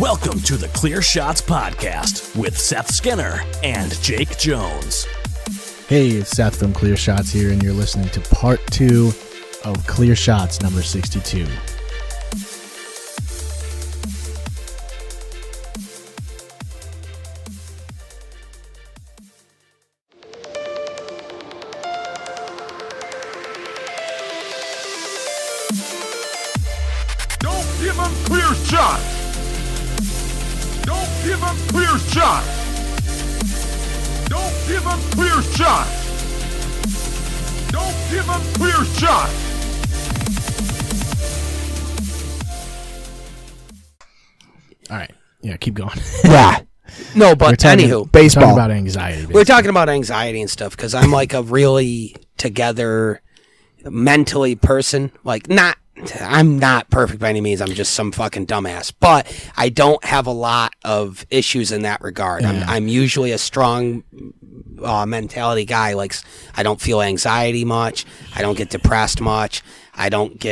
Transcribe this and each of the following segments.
Welcome to the Clear Shots Podcast with Seth Skinner and Jake Jones. Hey, it's Seth from Clear Shots here, and you're listening to part 2 of Clear Shots number 62. Don't give him clear shots. Don't give him clear shots. Don't give him clear shots. Don't give him clear shots. All right. Yeah, keep going. Yeah. No, but Baseball. anywho. We're talking about anxiety. We're talking about anxiety and stuff because I'm like a really together mentally person. I'm not perfect by any means. I'm just some fucking dumbass. But I don't have a lot of issues in that regard. Yeah. I'm usually a strong mentality guy. Like, I don't feel anxiety much. I don't get depressed much. I don't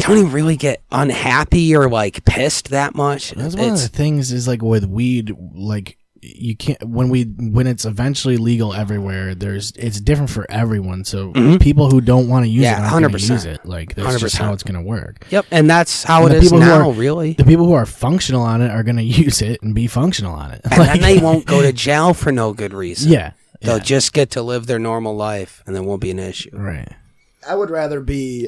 even really get unhappy or like pissed that much. That's one of the things is like with weed, like you can't when it's eventually legal everywhere. It's different for everyone. So people who don't want to use it aren't going to use it. Like that's just how it's going to work. Yep, and that's how it is now. Really, the people who are functional on it are going to use it and be functional on it, and then they won't go to jail for no good reason. Yeah, they'll just get to live their normal life, and there won't be an issue. Right. I would rather be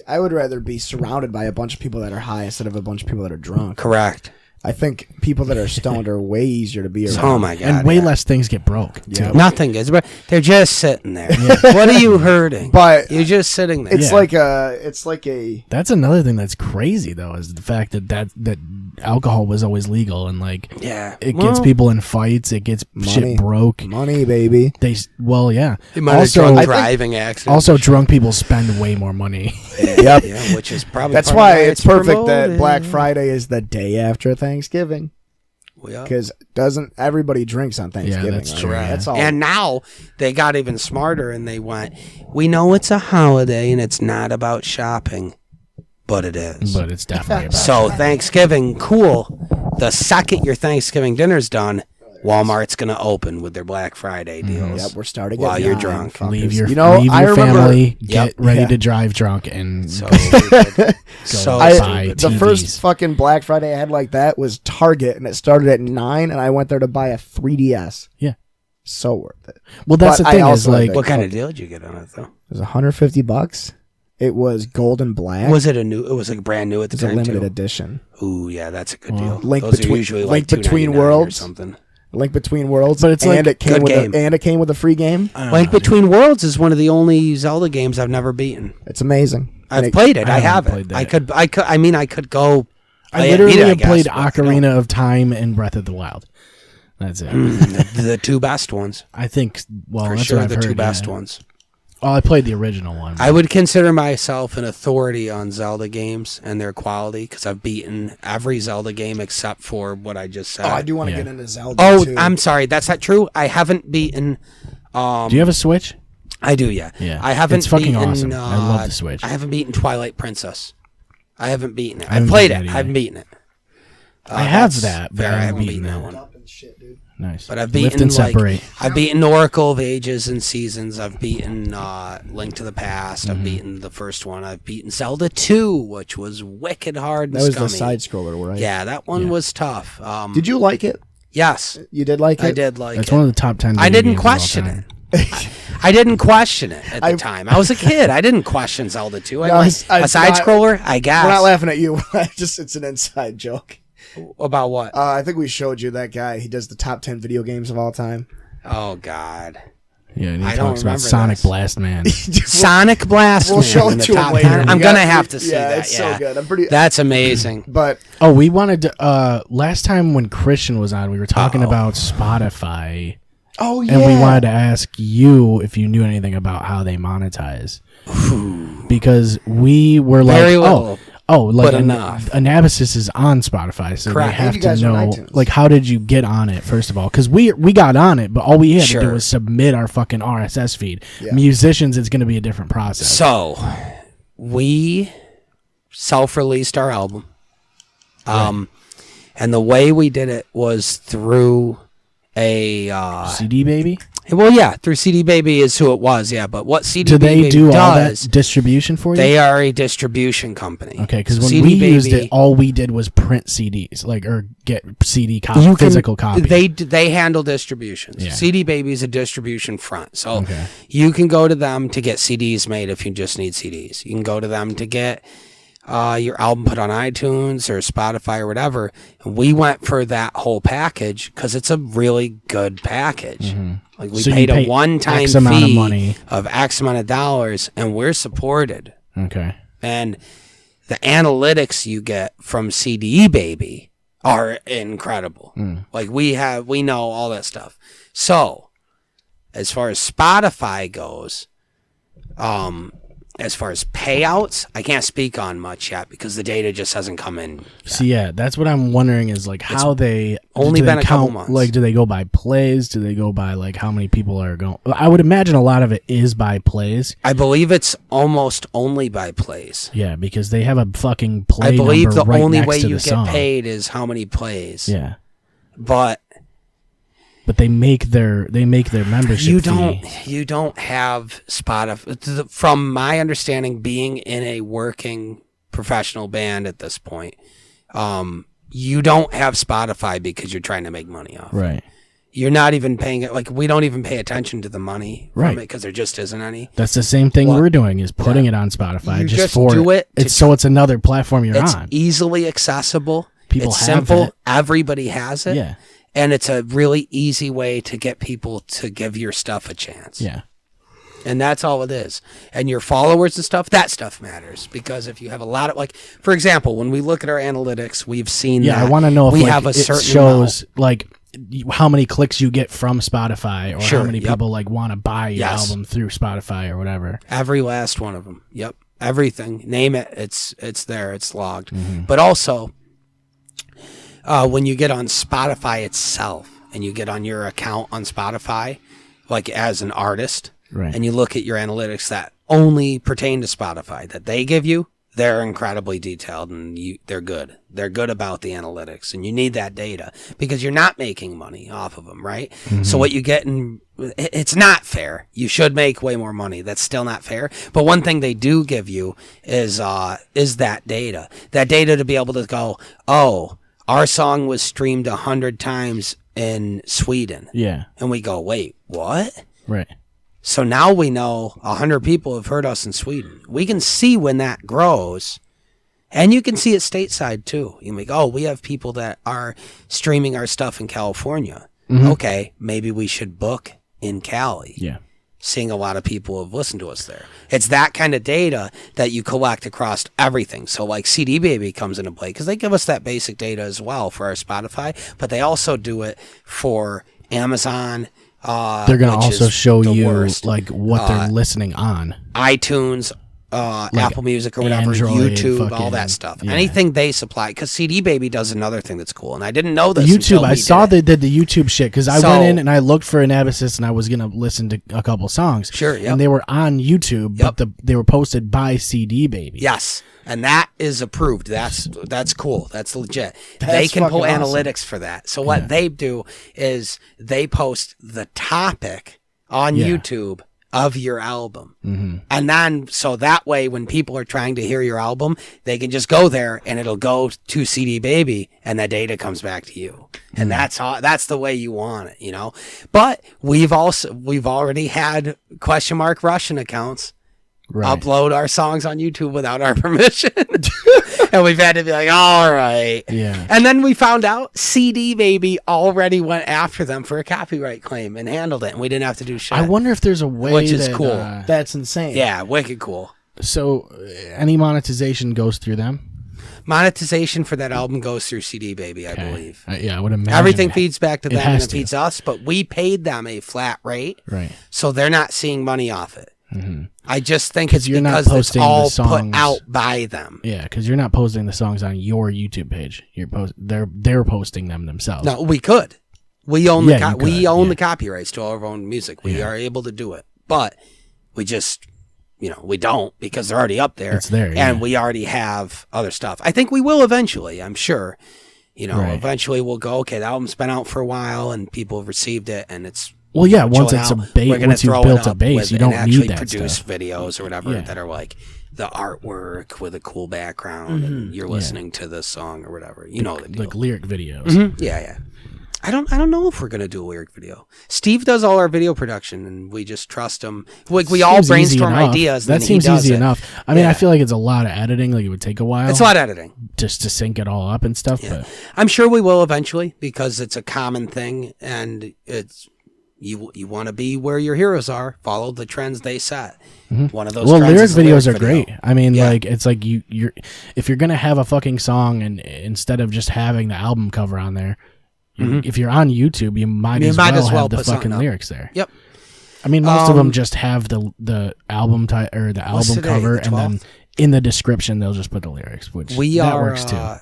surrounded by a bunch of people that are high instead of a bunch of people that are drunk. Correct. I think people that are stoned are way easier to be around. Oh my god! And way less things get broke. Yeah. Too. Nothing is. They're just sitting there. What are you hurting? But you're just sitting there. It's like a. That's another thing that's crazy though, is the fact that alcohol was always legal and like it gets people in fights. It gets shit broke. Money, baby. They also driving accidents. Also, drunk people spend way more money. Yep. Yeah, which is probably that's why it's perfect that Black Friday is the day after Thanksgiving. Because doesn't everybody drinks on Thanksgiving? Yeah, that's true. Right? That's all. And now they got even smarter and they went, we know it's a holiday and it's not about shopping, but it is. But it's definitely about So Thanksgiving, cool. The second your Thanksgiving dinner's done, Walmart's going to open with their Black Friday deals. Yep, we're starting while at you're 9, drunk. fuckers. Leave your I remember, family, get ready to drive drunk, and So go stupid. So buy stupid. the TVs. first fucking Black Friday I had like that was Target, and it started at 9, and I went there to buy a 3DS. Yeah. So worth it. Well, that's But the I thing is also like, had What kind of deal did you get on it, though? It was $150. It was gold and black. Was it it was like brand new at the It's a time, limited too? edition. Ooh, yeah, that's a good deal. Link Those between- are usually Link like Between $2.99 Worlds. or something. Link Between Worlds, But it's and like it came good with game. and it came with a free game. I don't Link know, Between Worlds is one of the only Zelda games I've never beaten. It's amazing. I've And played it. I I haven't haven't. played I that. could. I mean, I could go. I beat literally it, I have guess, played but I Ocarina of Time and Breath of the Wild. That's it. the two best ones. I think. Well, For that's sure, what I've the heard, two best yeah. ones. Well, I played the original one. I would consider myself an authority on Zelda games and their quality because I've beaten every Zelda game except for what I just said. Oh, I do want to Yeah. get into Zelda. Oh, too. I'm sorry. That's not true. I haven't beaten. Do you have a Switch? I do, yeah. Yeah. I haven't. It's fucking beaten, awesome. I love the Switch. I haven't beaten Twilight Princess. I haven't beaten it. I haven't I've played beaten it. it I haven't either. beaten it. I have That's that, but fair. I I haven't haven't beaten beaten that that. one. Nice. But I've Lift beaten and separate. I've beaten Oracle of Ages and Seasons. I've beaten Link to the Past. I've beaten the first one. I've beaten Zelda 2, which was wicked hard and that was scummy. the side scroller, right? Yeah, that one was tough. Did you like it? Yes, You did like it? I did like It's it. one of the top 10. I video didn't games of all question time. it. I didn't question it at the time. I was a kid. I didn't question Zelda 2. No, A side scroller, I guess. We're not laughing at you. It's an inside joke. About what? I think we showed you that guy. He does the top 10 video games of all time. Oh God. Yeah, and he I don't talks about remember Sonic this. Blast Man. Sonic Blast. We'll Man show in it the to him top later. 10. I'm We gonna got- have to see yeah, that. it's so good. I'm pretty. That's amazing. But Oh, we wanted to. Last time when Christian was on, we were talking about Spotify, oh yeah, and we wanted to ask you if you knew anything about how they monetize. Because we were like, Very little. like but enough. Anabasis is on Spotify, so Correct. they have You to guys are on know, iTunes. like, how did you get on it? First of all, because we got on it, but all we had to Sure. do was submit our fucking RSS feed. Yeah. Musicians, it's going to be a different process. So, we self-released our album. And the way we did it was through a CD Baby. Well, yeah, through CD Baby is who it was, yeah. But what CD do Baby they do does, all that distribution for you? They are a distribution company. Okay, because when we used it, all we did was print CDs, or get CD physical copies. They handle distributions. Yeah. CD Baby is a distribution front, so you can go to them to get CDs made if you just need CDs. You can go to them to get your album put on iTunes or Spotify or whatever. And we went for that whole package because it's a really good package. Mm-hmm. Like we paid a one-time fee of X amount of dollars, and we're supported. Okay. And the analytics you get from CD Baby are incredible. Like we know all that stuff. So as far as Spotify goes, as far as payouts, I can't speak on much yet because the data just hasn't come in yet. See, yeah, that's what I'm wondering is how they only been a couple months. Like, do they go by plays? Do they go by how many people are going? I would imagine a lot of it is by plays. I believe it's almost only by plays. Yeah, because they have a fucking play. I believe number the only next way to you the get song. paid is how many plays. Yeah, but they make their membership. You don't have Spotify. From my understanding, being in a working professional band at this point, you don't have Spotify because you're trying to make money off. Right. You're not even paying it. We don't even pay attention to the money from it because there just isn't any. That's the same thing we're doing is putting it on Spotify. You just for do it. It's another platform you're on. It's easily accessible. People it's have simple. it. Everybody has it. Yeah. And it's a really easy way to get people to give your stuff a chance. Yeah. And that's all it is. And your followers and stuff, that stuff matters. Because if you have a lot of, for example, when we look at our analytics, we've seen that. I want to know if we have a certain it shows, how many clicks you get from Spotify or how many people, want to buy your album through Spotify or whatever. Every last one of them. Yep. Everything. Name it. It's there. It's logged. But also, when you get on Spotify itself and you get on your account on Spotify, as an artist, and you look at your analytics that only pertain to Spotify that they give you, they're incredibly detailed and they're good. They're good about the analytics, and you need that data because you're not making money off of them, right? So what you get it's not fair. You should make way more money. That's still not fair. But one thing they do give you is that data. That data to be able to go, oh, our song was streamed 100 times in Sweden. Yeah. And we go, wait, what? Right. So now we know 100 people have heard us in Sweden. We can see when that grows. And you can see it stateside too. You can be, oh, we have people that are streaming our stuff in California. Okay, maybe we should book in Cali. Yeah. Seeing a lot of people have listened to us there. It's that kind of data that you collect across everything. So CD Baby comes into play because they give us that basic data as well for our Spotify, but they also do it for Amazon. They're going to also show you worst. What they're listening on. iTunes, Apple Music or whatever, Android, YouTube, all that stuff. Yeah. Anything they supply, because CD Baby does another thing that's cool, and I didn't know this. YouTube, I saw they did the YouTube shit because I went in and I looked for Anabasis and I was gonna listen to a couple songs. Sure, yep. And they were on YouTube, but they were posted by CD Baby. Yes, and that is approved. That's cool. That's legit. They can pull analytics for that. So what they do is they post the topic on YouTube of your album. And then so that way when people are trying to hear your album, they can just go there and it'll go to CD Baby and that data comes back to you. And that's the way you want it, But we've already had Russian accounts upload our songs on YouTube without our permission. And we've had to be like, all right. Yeah. And then we found out CD Baby already went after them for a copyright claim and handled it, and we didn't have to do shit. I wonder if there's a way which is cool. That's insane. Yeah, wicked cool. So any monetization goes through them? Monetization for that album goes through CD Baby, I believe. Yeah, I would imagine. Everything feeds back to them and it to. feeds us, but we paid them a flat rate. Right. So they're not seeing money off it. I just think it's you're because not it's all the songs, put out by them. Yeah, because you're not posting the songs on your YouTube page. They're posting them themselves. No, we could. We own the copyrights to all our own music. We are able to do it, but we just, we don't because they're already up there. It's there, and we already have other stuff. I think we will eventually. I'm sure. Eventually we'll go, okay, the album's been out for a while and people have received it and it's once it's a base, once you've built a base, you don't need that produce stuff. videos or whatever that are like the artwork with a cool background and you're listening to this song or whatever. The deal. Like lyric videos. Mm-hmm. Yeah. I don't know if we're gonna do a lyric video. Steve does all our video production, and we just trust him. Like we all brainstorm ideas. That seems easy enough. I mean, I feel like it's a lot of editing. Like it would take a while. It's a lot of editing just to sync it all up and stuff. Yeah. But I'm sure we will eventually because it's a common thing, and it's you want to be where your heroes are. Follow the trends they set. Mm-hmm. One of those. Well, lyric videos are great. I mean, like it's like you're if you're gonna have a fucking song, and instead of just having the album cover on there. Mm-hmm. If you're on YouTube, you might as well have the fucking lyrics there. Yep. I mean, most of them just have the album or the album cover, and then in the description they'll just put the lyrics, which that works too.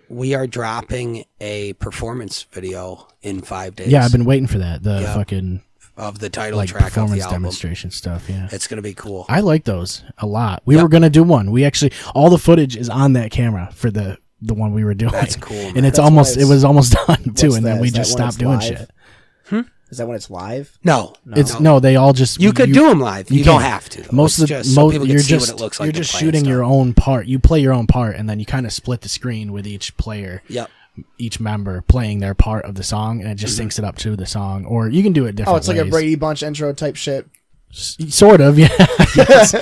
We are dropping a performance video in 5 days. Yeah, I've been waiting for that. The fucking of the title track performance of the album. Demonstration stuff. Yeah, it's gonna be cool. I like those a lot. We were gonna do one. We actually all the footage is on that camera for the one we were doing. That's cool, man. And it was almost done too, and then we just stopped doing shit. Is that when it's live? No. They all just you could do them live. You don't have to. Though. Most of the people can see what it looks like. You're just shooting your own part. You play your own part, and then you kind of split the screen with each player. Yep. Each member playing their part of the song, and it just syncs it up to the song. Or you can do it different. Oh, it's like a Brady Bunch intro type shit. Sort of, yeah. Yes.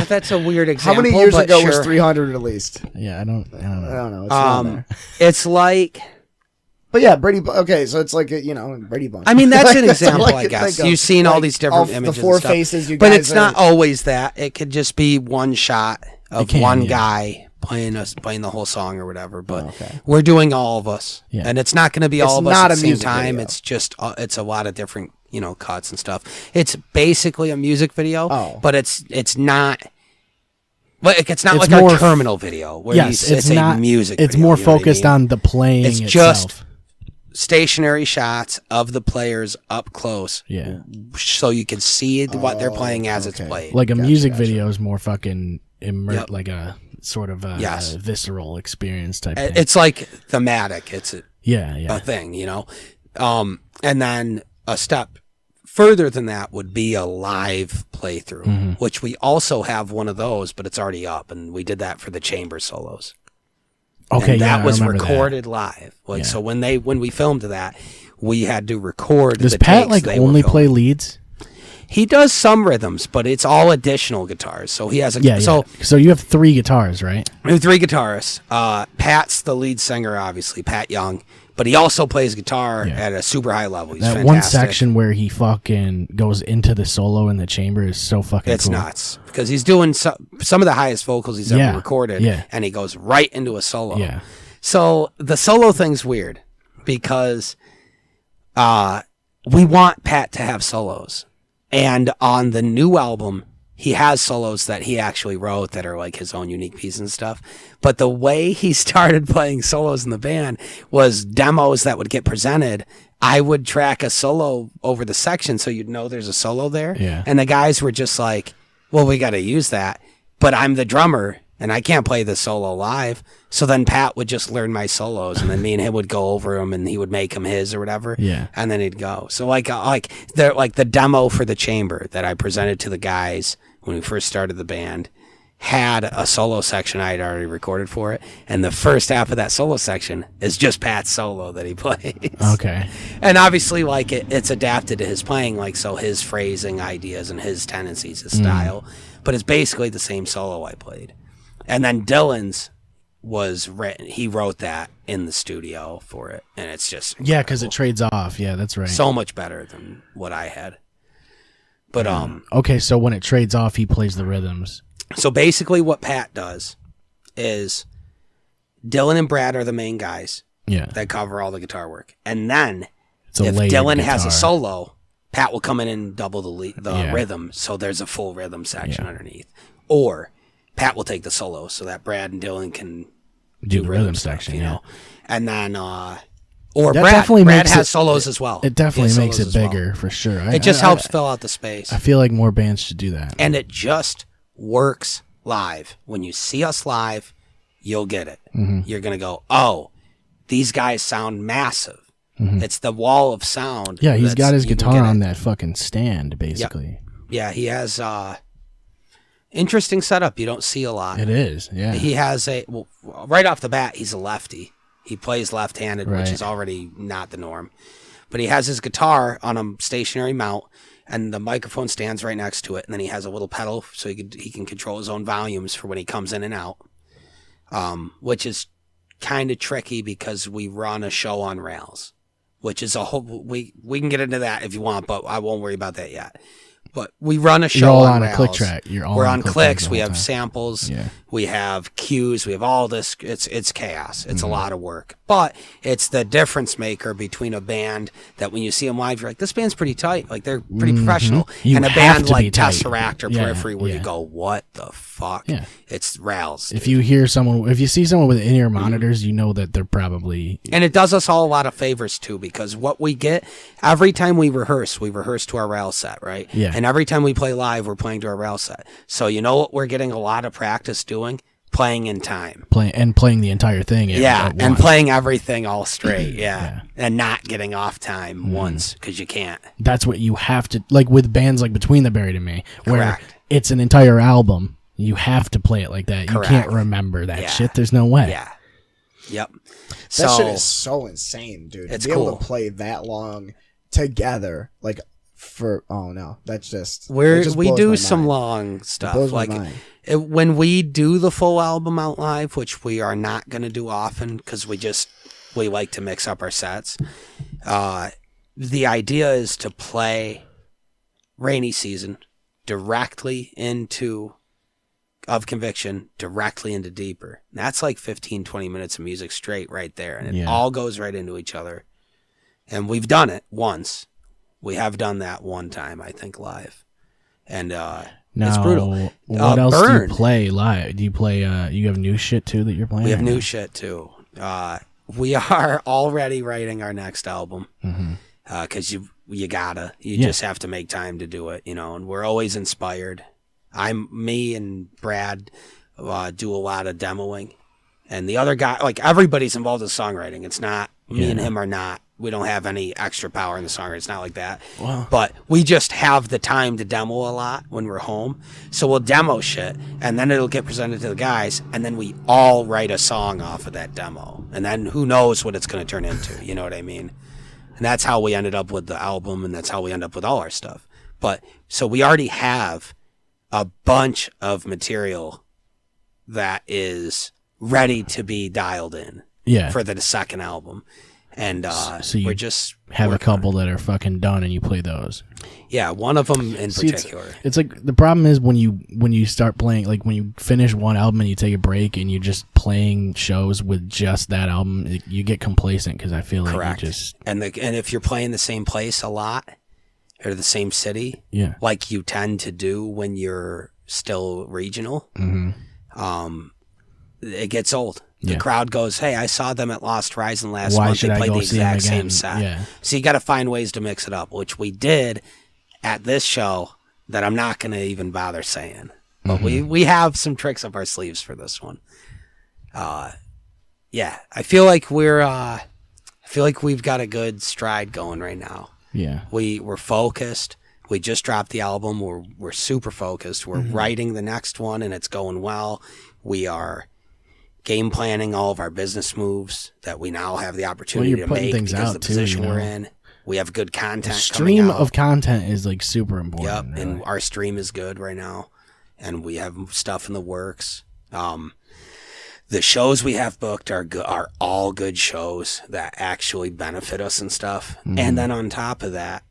That's a weird example. How many years ago was 300 released? Yeah, I don't know. It's like, but yeah, Brady. Okay, so it's like Brady Bunch. I mean, that's an example. I guess you've seen all these different images, the four and stuff, faces. But it's not always that. It could just be one shot of one guy playing the whole song or whatever. But we're doing all of us, and it's not going to be all of us at the same time. It's just it's a lot of different cuts and stuff. It's basically a music video, but it's not. Well, it's not like our terminal video where it's not a music video. It's more focused on the playing itself. Just stationary shots of the players up close. Yeah. So you can see what they're playing as it's played. Like a music video is more fucking like a sort of a visceral experience type thing. It's like thematic. It's a thing, and then a step further than that would be a live playthrough, which we also have one of those, but it's already up, and we did that for the chamber solos. Okay, and that was recorded live. So when we filmed that, we had to record. Does Pat only play leads? He does some rhythms, but it's all additional guitars. So he has So you have 3 guitars, right? We have 3 guitarists. Pat's the lead singer, obviously, Pat Young. But he also plays guitar at a super high level. He's fantastic. One section where he fucking goes into the solo in the chamber is so fucking cool. It's nuts. Because he's doing some of the highest vocals he's ever recorded. And he goes right into a solo. Yeah. So the solo thing's weird. Because we want Pat to have solos. And on the new album, he has solos that he actually wrote that are like his own unique piece and stuff. But the way he started playing solos in the band was demos that would get presented. I would track a solo over the section so you'd know there's a solo there. Yeah. And the guys were just like, well, we got to use that. But I'm the drummer and I can't play the solo live. So then Pat would just learn my solos and then me and him would go over them and he would make them his or whatever. Yeah. And then he'd go. So like the demo for the chamber that I presented to the guys when we first started the band had a solo section I had already recorded for it. And the first half of that solo section is just Pat's solo that he plays. Okay. And obviously it's adapted to his playing, so his phrasing ideas and his tendencies, his style. But it's basically the same solo I played. And then Dylan's was written. He wrote that in the studio for it. And it's just incredible. Yeah, because it trades off. Yeah, that's right. So much better than what I had. But okay, so when it trades off, he plays the rhythms. So basically what Pat does is Dylan and Brad are the main guys that cover all the guitar work. And then if Dylan has a solo, Pat will come in and double the rhythm, so there's a full rhythm section underneath. Or Pat will take the solo so that Brad and Dylan can do the rhythm stuff, section, And then or Brad has solos as well. It definitely makes it bigger for sure. It just helps fill out the space. I feel like more bands should do that. And it just works live. When you see us live, you'll get it. You're going to go, oh, these guys sound massive. It's the wall of sound. Yeah, he's got his guitar on that fucking stand, basically. Yep. Yeah, he has interesting setup. You don't see a lot. It is, yeah. He has right off the bat, he's a lefty. He plays left-handed, which is already not the norm. But he has his guitar on a stationary mount, and the microphone stands right next to it. And then he has a little pedal so he can control his own volumes for when he comes in and out, which is kind of tricky because we run a show on rails, which is a whole. We can get into that if you want, but I won't worry about that yet. But we run a show You're all on a rails. click track. We're on clicks. We have time. samples. Yeah. We have cues. We have all this. It's chaos. It's a lot of work. But it's the difference maker between a band that when you see them live, you're like, this band's pretty tight. Like, they're pretty professional. And a band like Tesseract or Periphery where you go, what the fuck? Yeah. It's rails. If you see someone with in-ear monitors, you know that they're probably... And it does us all a lot of favors, too, because what we get, every time we rehearse to our rail set, right? Yeah. And every time we play live, we're playing to our rail set. So you know what we're getting a lot of practice doing? Playing in time. Playing the entire thing. And playing everything all straight, yeah. And not getting off time once, because you can't. That's what you have to... Like with bands like Between the Buried and Me, where Correct. It's an entire album. You have to play it like that. Correct. You can't remember that shit. There's no way. Yeah. Yep. That shit is so insane, dude. It's to be cool. able to play that long together, like that's just we do some long stuff. Like when we do the full album out live, which we are not going to do often because we like to mix up our sets. The idea is to play Rainy Season directly into Of Conviction, directly into Deeper. That's like 15, 20 minutes of music straight right there. And it all goes right into each other. And we've done it once. We have done that one time, I think, live. And it's brutal. What else do you play live? Do you play, you have new shit too that you're playing? We have new shit too. We are already writing our next album. Because you just have to make time to do it, and we're always inspired. Me and Brad do a lot of demoing, and the other guy, like everybody's involved in songwriting. It's not me and him are not. We don't have any extra power in the songwriting. It's not like that. Wow. But we just have the time to demo a lot when we're home. So we'll demo shit, and then it'll get presented to the guys, and then we all write a song off of that demo, and then who knows what it's going to turn into. You know what I mean? And that's how we ended up with the album, and that's how we end up with all our stuff. But so we already have a bunch of material that is ready to be dialed in for the second album. And so you we're just have a couple that are fucking done, and you play those. Yeah, one of them in particular. It's like the problem is when you start playing, like when you finish one album and you take a break and you're just playing shows with just that album, you get complacent because I feel like you just and if you're playing the same place a lot or the same city, like you tend to do when you're still regional, it gets old. The crowd goes, hey, I saw them at Lost Horizon last month. They played the exact same set. Yeah. So you got to find ways to mix it up, which we did at this show that I'm not going to even bother saying. But we have some tricks up our sleeves for this one. I feel like we've got a good stride going right now. Yeah. We're focused. We just dropped the album. We're super focused. We're writing the next one, and it's going well. We are game planning all of our business moves that we now have the opportunity to make because of the position we're in. We have good content. The stream of content is like super important. Yep, really. and our stream is good right now, and we have stuff in the works. The shows we have booked are all good shows that actually benefit us and stuff. And then on top of that,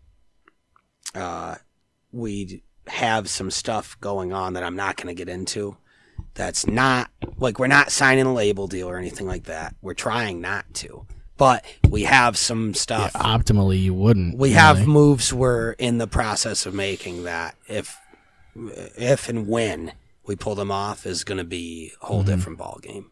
we have some stuff going on that I'm not going to get into. That's not like we're not signing a label deal or anything like that. We're trying not to, but we have some stuff. Yeah, optimally, you wouldn't. We have moves we're in the process of making that if and when we pull them off is going to be a whole different ball game.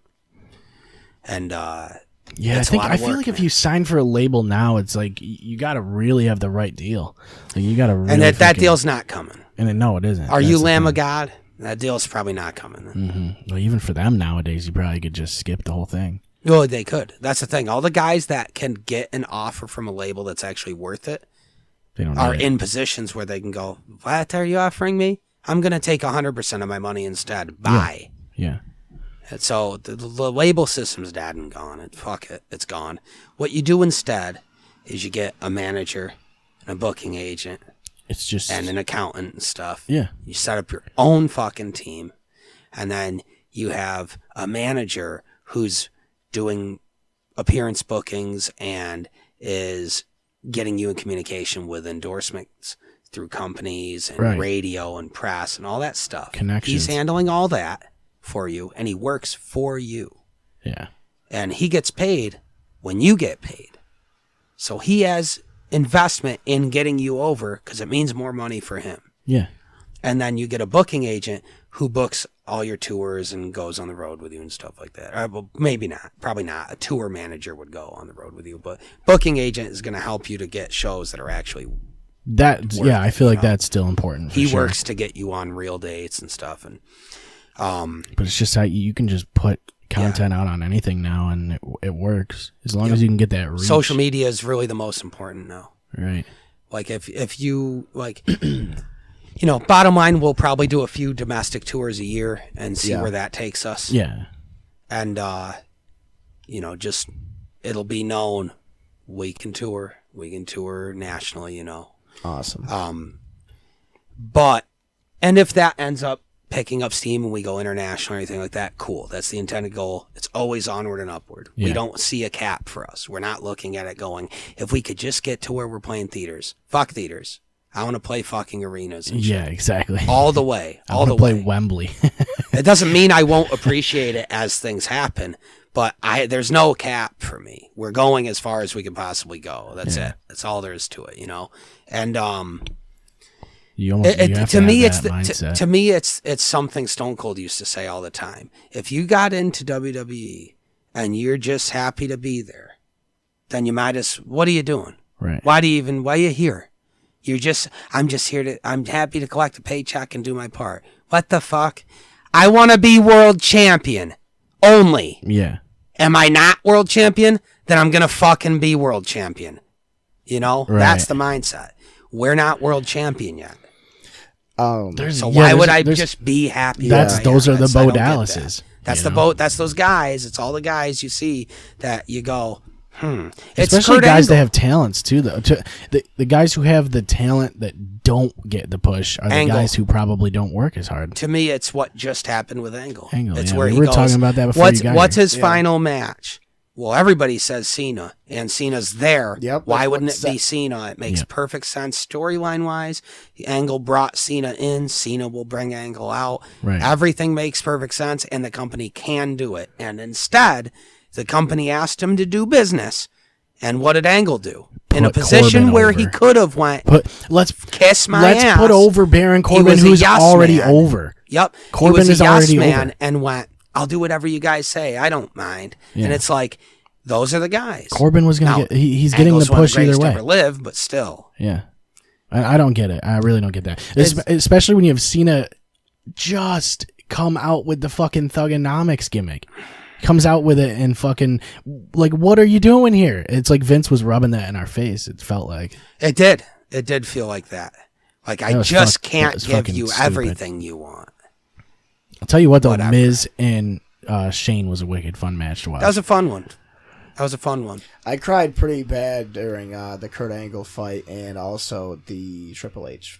And I feel like if you sign for a label now, it's like you got to really have the right deal. Like you got to really and that deal's not coming. And no, it isn't. Are you Lamb of God? That deal's probably not coming. Well, even for them nowadays, you probably could just skip the whole thing. Well, they could. That's the thing. All the guys that can get an offer from a label that's actually worth it are in positions where they can go, what are you offering me? I'm going to take 100% of my money instead. Bye. Yeah. And so the label system's dead and gone. Fuck it. It's gone. What you do instead is you get a manager and a booking agent. It's just... And an accountant and stuff. Yeah. You set up your own fucking team. And then you have a manager who's doing appearance bookings and is getting you in communication with endorsements through companies and radio and press and all that stuff. Connections. He's handling all that for you, and he works for you. Yeah. And he gets paid when you get paid. So he has investment in getting you over because it means more money for him. Yeah. And then you get a booking agent who books all your tours and goes on the road with you and stuff like that. Well, maybe not. Probably not. A tour manager would go on the road with you, but booking agent is going to help you to get shows that are actually I feel like that's still important. He works to get you on real dates and stuff. And but it's just how you can just put content out on anything now, and it works as long as you can get that reach. Social media is really the most important now. Right. Like if you like. You know, bottom line, we'll probably do a few domestic tours a year and see where that takes us. Yeah. And, you know, just, it'll be known we can tour nationally, you know. Awesome. But, and if that ends up picking up steam and we go international or anything like that, cool. That's the intended goal. It's always onward and upward. Yeah. We don't see a cap for us. We're not looking at it going, if we could just get to where we're playing theaters. Fuck theaters. I want to play fucking arenas. And shit. Exactly. All the way. I want to play Wembley. It doesn't mean I won't appreciate it as things happen, but there's no cap for me. We're going as far as we can possibly go. That's it. That's all there is to it, you know? And to me, it's something Stone Cold used to say all the time. If you got into WWE and you're just happy to be there, then you might as, what are you doing? Right. Why are you here? I'm happy to collect a paycheck and do my part. What the fuck? I want to be world champion. Only. Yeah. Am I not world champion? Then I'm going to fucking be world champion. You know? Right. That's the mindset. We're not world champion yet. So why would I just be happy? Those are the Bo Dallases. That's those guys. It's all the guys you see that you go, Especially guys that have talents too, though. The guys who have the talent that don't get the push are the guys who probably don't work as hard. To me, it's what just happened with Angle. It's where we were talking about that before. What's his final match? Well, everybody says Cena, and Cena's there. Yep, why wouldn't it be Cena? It makes perfect sense storyline wise. Angle brought Cena in. Cena will bring Angle out. Right. Everything makes perfect sense, and the company can do it. And instead, the company asked him to do business, and what did Angle do? In a position Corbin where over. He could have went, let's kiss my ass. Let's put over Baron Corbin, who's already over. Yep, Corbin is already over. And went, I'll do whatever you guys say. I don't mind. Yeah. And it's like, those are the guys. Corbin was going to get. He's getting the push either way. Never live, but still. Yeah, I don't get it. I really don't get that. Especially when you have Cena just come out with the fucking Thugonomics gimmick. Comes out with it and fucking like, what are you doing here? It's like Vince was rubbing that in our face. It felt like it did. It did feel like that. Like I just can't give you everything you want. I'll tell you what though, Miz and Shane was a wicked fun match to watch. That was a fun one. I cried pretty bad during the Kurt Angle fight and also the Triple H.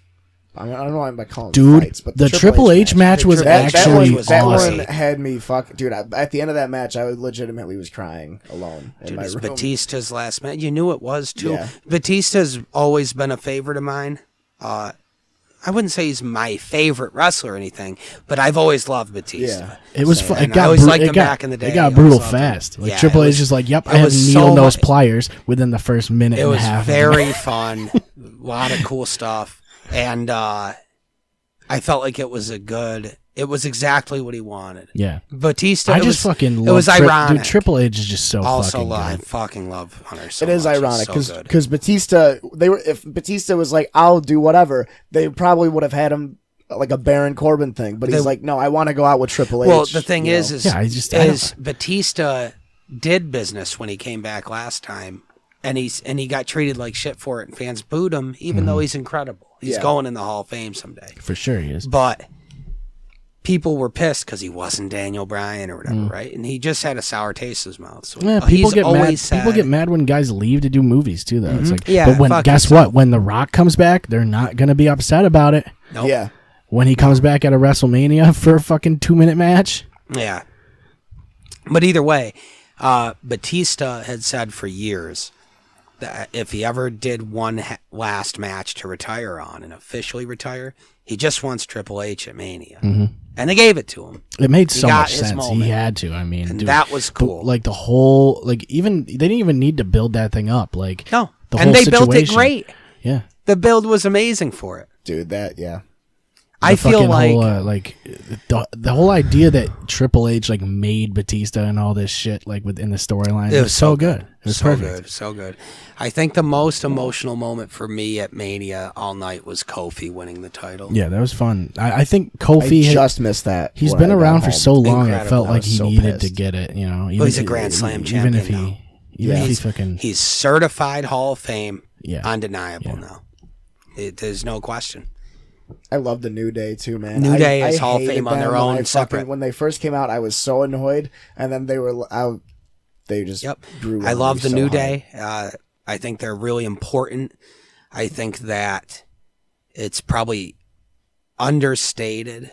I don't know why I'm calling them fights, but the Triple H match was actually awesome. That one had me dude. At the end of that match, I legitimately was crying alone in my room. Batista's last match. You knew it was too. Yeah. Batista's always been a favorite of mine. I wouldn't say he's my favorite wrestler or anything, but I've always loved Batista. Yeah. It was fun. I always liked him back in the day. It got brutal fast. Like Triple H is like, "Yep, I have needle nose pliers" within the first minute and a half. It was very fun. A lot of cool stuff. And I felt like it was exactly what he wanted. Yeah. Batista, it was ironic. Dude, Triple H is just so fucking good. I fucking love Hunter so much. It is ironic because Batista, if Batista was like, I'll do whatever, they probably would have had him like a Baron Corbin thing. But he's like, no, I want to go out with Triple H. Well, the thing is Batista did business when he came back last time, and he got treated like shit for it, and fans booed him, even though he's incredible. He's going in the Hall of Fame someday. For sure he is. But people were pissed because he wasn't Daniel Bryan or whatever, right? And he just had a sour taste in his mouth. So people get mad. People get mad when guys leave to do movies too, though. It's like, but guess what? When The Rock comes back, they're not gonna be upset about it. Nope. Yeah. When he comes back at a WrestleMania for a fucking 2-minute match. Yeah. But either way, Batista had said for years that if he ever did one last match to retire on and officially retire, he just wants Triple H at Mania. And they gave it to him. It made so much sense. He had to. I mean, and that was cool. The whole, even they didn't even need to build that thing up. No, and they built it great. Yeah, the build was amazing for it, dude. I feel like whole, the whole idea that Triple H made Batista and all this shit within the storyline. It was so good. It was so perfect. good, so good. I think the most emotional moment for me at Mania all night was Kofi winning the title. Yeah, that was fun. I think Kofi just missed that. He's been around for so long. Incredible. It felt like he needed to get it. You know, he's a Grand Slam champion. Even if he's certified Hall of Fame. Yeah, undeniable now. There's no question. I love the New Day too, man. New Day is Hall of Fame on their own, separate. When they first came out, I was so annoyed, and then they were out. They just grew. I love the New Day. I think they're really important. I think that it's probably understated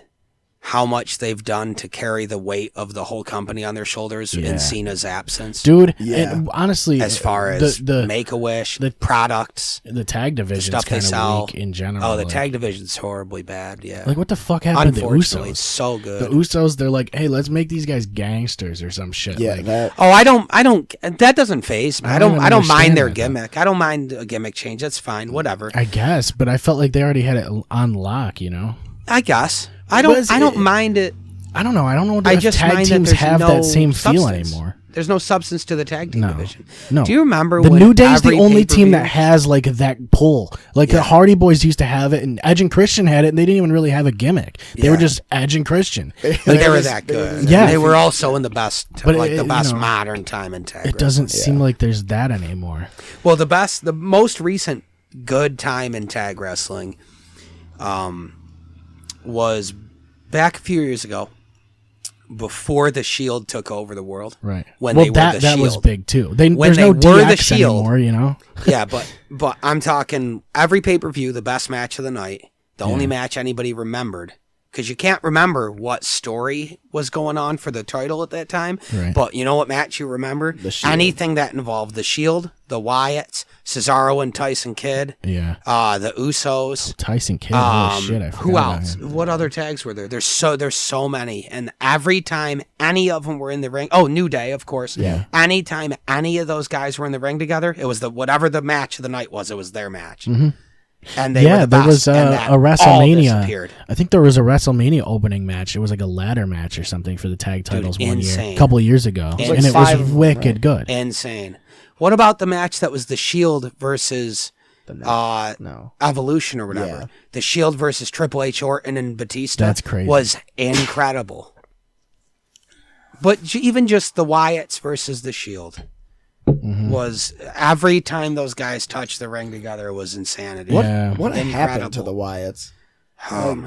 how much they've done to carry the weight of the whole company on their shoulders in Cena's absence. Dude, and honestly, as far as the Make-A-Wish, the products, the tag division is kind of weak in general. Oh, the tag division's horribly bad, what the fuck happened to the Unfortunately, Usos? it's so good. The Usos, they're like, hey, let's make these guys gangsters or some shit. Yeah, I don't, that doesn't faze me. I don't mind their gimmick. Though. I don't mind a gimmick change. That's fine, whatever. I guess, but I felt like they already had it on lock, you know? I guess. I don't mind it. I don't know. I don't know if tag teams have that same feel anymore. There's no substance to the tag team division. No. Do you remember the when New Day's the only team that has that pull? The Hardy Boys used to have it, and Edge and Christian had it, and they didn't even really have a gimmick. They were just Edge and Christian. They were that good. Yeah, they were also in the best, the best modern time in tag. It doesn't seem like there's that anymore. Well, the most recent good time in tag wrestling, was back a few years ago, before the Shield took over the world. Right. When they were the Shield. That was big too. There's were no DX the Shield anymore, you know. Yeah, but I'm talking every pay-per-view, the best match of the night, the only match anybody remembered. Because you can't remember what story was going on for the title at that time. Right. But you know what match you remember? The Shield. Anything that involved the Shield, the Wyatts, Cesaro and Tyson Kidd. Yeah. The Usos. Tyson Kidd. Holy shit, I forgot who about else? him. What other tags were there? There's so many. And every time any of them were in the ring, New Day, of course. Yeah. Anytime any of those guys were in the ring together, it was whatever the match of the night was, it was their match. Mm-hmm. And they were the best. There was a WrestleMania. I think there was a WrestleMania opening match. It was like a ladder match or something for the tag titles one year, a couple of years ago, and it was wicked good. Insane. What about the match that was the Shield versus Evolution or whatever? Yeah. The Shield versus Triple H, Orton, and Batista. That's crazy. Was incredible. But even just the Wyatts versus the Shield. Was every time those guys touched the ring together was insanity. What happened to the Wyatts?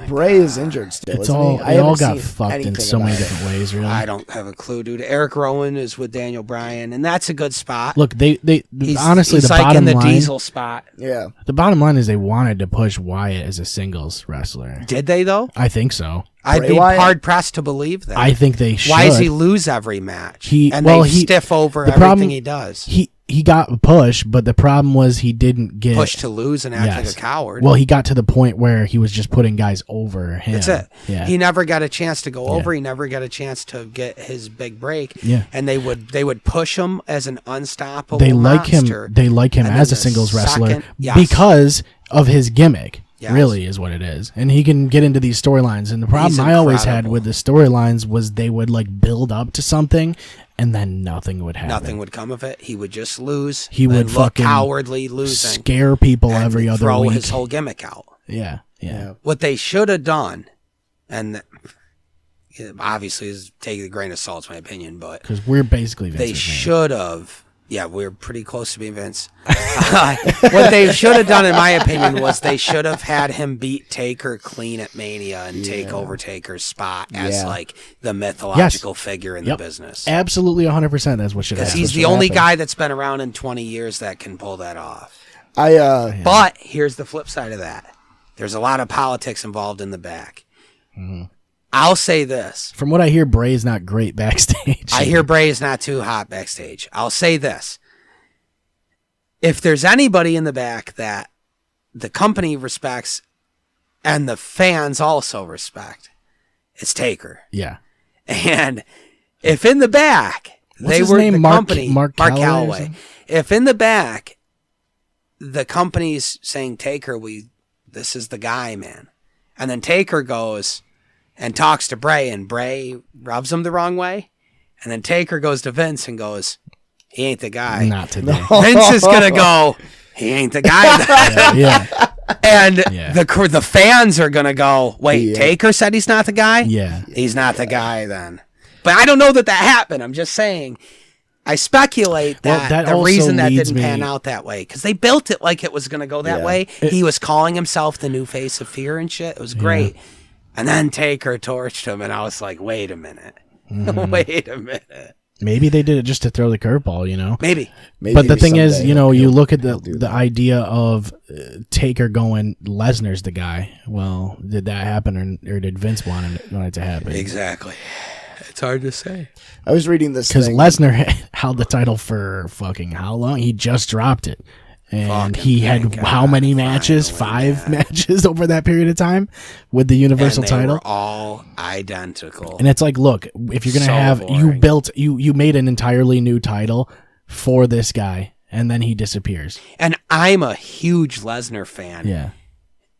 Bray is injured still. It all got fucked in so many different ways. Really, I don't have a clue, dude. Eric Rowan is with Daniel Bryan, and that's a good spot. Look, honestly, he's the like bottom in the line, Diesel spot. Yeah. The bottom line is they wanted to push Wyatt as a singles wrestler. Did they though? I think so. I'd be hard pressed to believe that. I think they should. Why does he lose every match? They stiff over everything he does. He got pushed, but the problem was he didn't get pushed to lose and act like a coward. Well, he got to the point where he was just putting guys over him. That's it. Yeah. He never got a chance to go over. He never got a chance to get his big break. Yeah. And they would push him as an unstoppable monster. They like him as a singles wrestler because of his gimmick. Yes. Really is what it is. And he can get into these storylines. And the problem I always had with the storylines was they would build up to something and then nothing would happen. Nothing would come of it. He would just lose. He would look cowardly losing. Scare people every other throw week. His whole gimmick out. Yeah. What they should have done, and obviously is taking a grain of salt, in my opinion, but because we're basically Vince they should have. Yeah, we're pretty close to being Vince. What they should have done, in my opinion, was they should have had him beat Taker clean at Mania and take over Taker's spot as like the mythological figure in the business. Absolutely, 100%. That's what should happen. Because he's the only guy that's been around in 20 years that can pull that off. But here's the flip side of that. There's a lot of politics involved in the back. Mm-hmm. I'll say this. From what I hear, Bray's not great backstage. I hear Bray is not too hot backstage. I'll say this. If there's anybody in the back that the company respects and the fans also respect, it's Taker. Yeah. And if in the back, What's his name? Mark Calloway. If in the back, the company's saying, Taker, this is the guy, man. And then Taker goes and talks to Bray, and Bray rubs him the wrong way. And then Taker goes to Vince and goes, he ain't the guy. Not today. Vince is going to go, he ain't the guy. And the fans are going to go, wait, Taker said he's not the guy? Yeah. He's not the guy then. But I don't know that happened. I'm just saying, I speculate that the reason that didn't pan out that way, because they built it like it was going to go that way. He was calling himself the new face of fear and shit. It was great. And then Taker torched him, and I was like, wait a minute. Wait a minute. Maybe they did it just to throw the curveball, you know? Maybe. But the thing is, you know, you look at the idea of Taker going, Lesnar's the guy. Well, did that happen, or did Vince want it to happen? Exactly. It's hard to say. I was reading this because Lesnar held the title for fucking how long? He just dropped it. And he had how many matches? 5 matches over that period of time with the Universal title. Were all identical. And it's like, look, if you're gonna have you made an entirely new title for this guy, and then he disappears. And I'm a huge Lesnar fan. Yeah.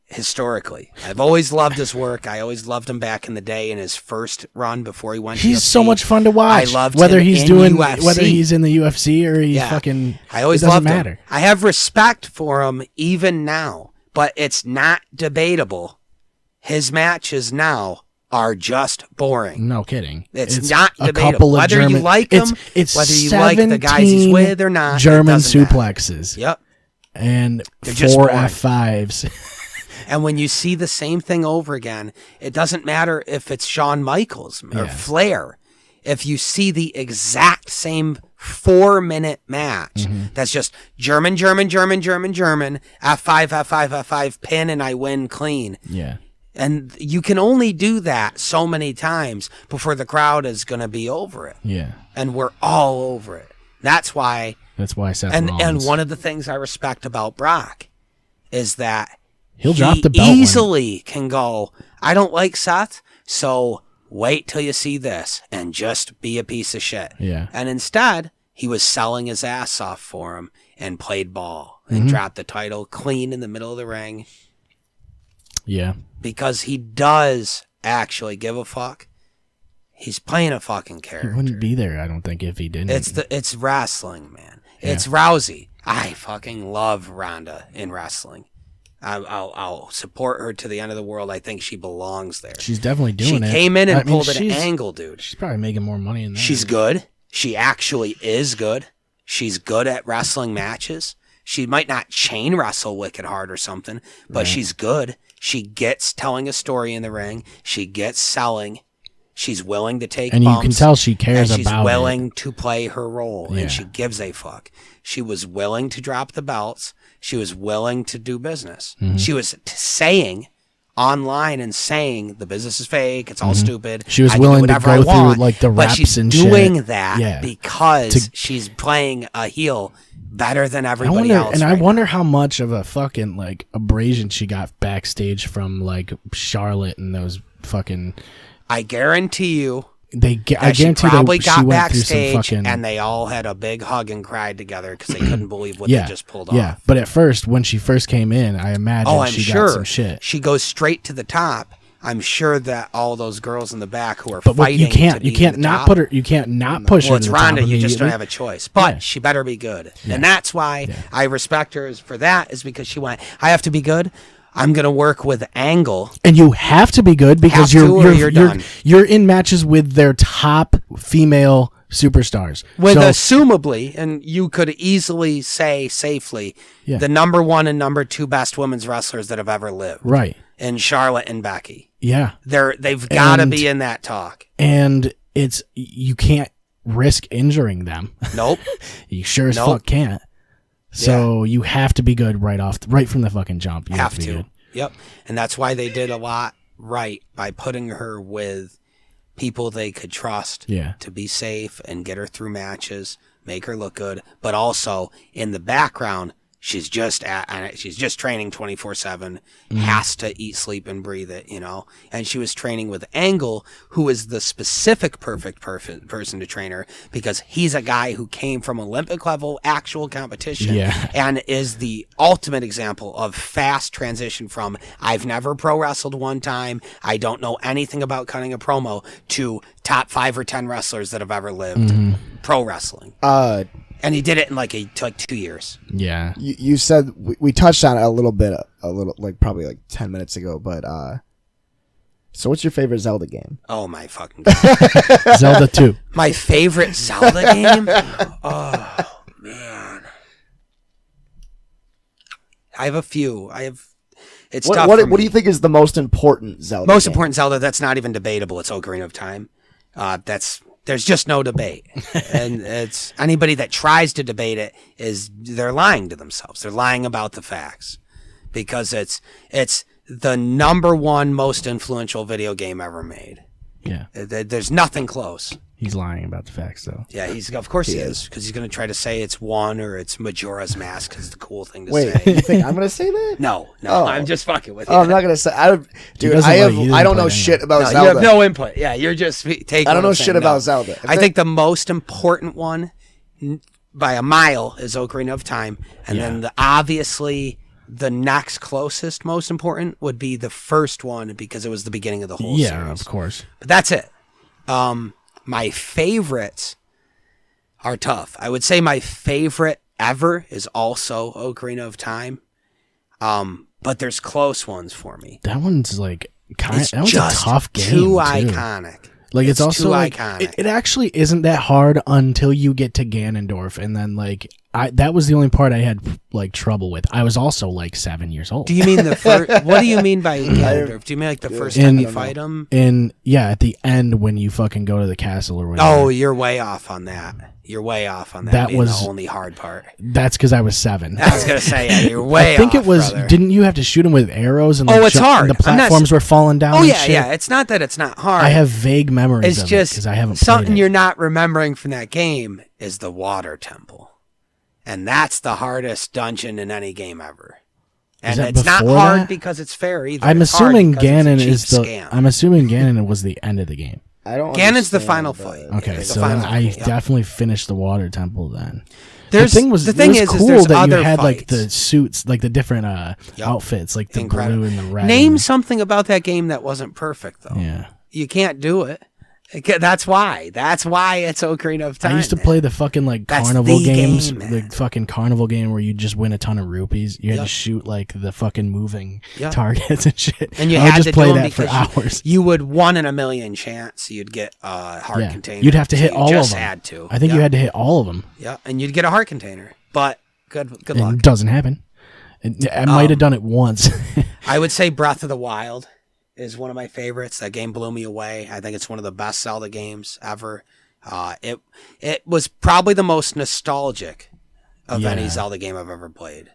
Historically, I've always loved his work. I always loved him back in the day in his first run before he went. He's UFC. so much fun to watch. I loved whether him he's in doing UFC. Whether he's in the UFC or he's fucking. I always loved him. I have respect for him even now, but it's not debatable. His matches now are just boring. No kidding. It's not debatable. Whether you like him, whether you like the guys he's with or not, German suplexes. Yep. And 4 F5s. And when you see the same thing over again, it doesn't matter if it's Shawn Michaels or Flair. If you see the exact same 4-minute match, that's just German, F5, F5, pin, and I win clean. Yeah. And you can only do that so many times before the crowd is going to be over it. Yeah. And we're all over it. That's why Seth and Rollins. one of the things I respect about Brock is that He'll drop the belt easily can go, I don't like Seth, so wait till you see this and just be a piece of shit. Yeah. And instead, he was selling his ass off for him and played ball and dropped the title clean in the middle of the ring. Yeah. Because he does actually give a fuck. He's playing a fucking character. He wouldn't be there, I don't think, if he didn't. It's wrestling, man. Yeah. It's Rousey. I fucking love Ronda in wrestling. I'll support her to the end of the world. I think she belongs there. She's definitely doing it. She came in and pulled an angle, dude. She's probably making more money than that. She's good. She actually is good. She's good at wrestling matches. She might not chain wrestle wicked hard or something, but she's good. She gets telling a story in the ring. She gets selling. She's willing to take bumps. And you can tell she cares about it. She's willing to play her role, and she gives a fuck. She was willing to drop the belts. She was willing to do business. She was saying online and saying the business is fake. It's all stupid. She was willing to go through like the reps and shit. But she's doing that because she's playing a heel better than everybody else. And I wonder how much of a fucking like abrasion she got backstage from like Charlotte and those fucking. I guarantee you. I guarantee she probably got she went backstage through some fucking, and they all had a big hug and cried together because they couldn't believe what they just pulled off. Yeah, but at first, when she first came in, I imagine she got some shit. She goes straight to the top. I'm sure that all those girls in the back who are But fighting you can't not put her. You can't not push her. Well, it's to the top Ronda. You just don't immediately. have a choice. But she better be good, and that's why I respect her for that. Is because she went. I have to be good. I'm going to work with Angle. And you have to be good because you're you're in matches with their top female superstars. With assumably, and you could easily say safely, the number 1 and number 2 best women's wrestlers that have ever lived. Right. And Charlotte and Becky. Yeah. They've got to be in that talk. And you can't risk injuring them. Nope. You sure as fuck can't. So you have to be good right from the fucking jump. You have to. Be good. Yep. And that's why they did a lot right by putting her with people they could trust to be safe and get her through matches, make her look good. But also in the background, she's just training 24/7, has to eat, sleep, and breathe it, And she was training with Angle, who is the specific perfect person to train her because he's a guy who came from Olympic level actual competition and is the ultimate example of fast transition from I've never pro wrestled one time, I don't know anything about cutting a promo, to top 5 or 10 wrestlers that have ever lived pro wrestling. And he did it in like 2 years. Yeah. You said we touched on it a little like probably like 10 minutes ago, but so what's your favorite Zelda game? Oh my fucking God. Zelda 2. My favorite Zelda game? Oh man. I have a few. It's tough. What do you think is the most important Zelda? Most important Zelda, that's not even debatable. It's Ocarina of Time. There's just no debate. And it's anybody that tries to debate it they're lying to themselves. They're lying about the facts because it's the number 1 most influential video game ever made. Yeah. There's nothing close. He's lying about the facts, though. Yeah, of course he is, because he's going to try to say it's 1 or it's Majora's Mask, because it's the cool thing to say. Wait, you think I'm going to say that? No, I'm just fucking with you. Oh, I'm not going to say. I don't know shit about Zelda. You have no input. Yeah, you're just taking. I don't know shit about Zelda. I think the most important one, by a mile, is Ocarina of Time, and then obviously the next closest, most important, would be the first one because it was the beginning of the whole series. Yeah, of course. But that's it. My favorites are tough. I would say my favorite ever is also Ocarina of Time. But there's close ones for me. That one's like that was a tough game. Too iconic. Like it's also too like iconic. It actually isn't that hard until you get to Ganondorf, and then like that was the only part I had like trouble with. I was also like 7 years old. Do you mean the first? What do you mean by Ganondorf? Do you mean like the first time you fight him? At the end when you fucking go to the castle or whatever. Oh, you're way off on that. You're way off on that. That was the only hard part. That's because I was 7. I was gonna say you're way off. I think it was. Brother. Didn't you have to shoot him with arrows? And it's hard. And the platforms were falling down. Oh yeah. It's not that it's not hard. I have vague memories. It's just because I haven't. Something you're not remembering from that game is the water temple, and that's the hardest dungeon in any game ever. And it's not hard because it's fair either. I'm assuming Ganon is the. I'm assuming Ganon was the end of the game. Ganon's the final fight. Okay, so then I definitely finished the water temple then. The thing is cool that you had fights. like the suits, like the different outfits, like the blue and the red. Name something about that game that wasn't perfect though. Yeah, you can't do it. That's why it's Ocarina of Time. I used to play the fucking like carnival games, the fucking carnival game where you just win a ton of rupees. You had to shoot like the fucking moving targets and shit. And you had to just play that for hours. You would 1 in a million chance you'd get a heart container. You'd have to hit all of them. Just had to. I think you had to hit all of them. Yeah, and you'd get a heart container. But good luck. It doesn't happen. I might have done it once. I would say Breath of the Wild is one of my favorites. That game blew me away. I think it's one of the best Zelda games ever. It was probably the most nostalgic of any Zelda game I've ever played.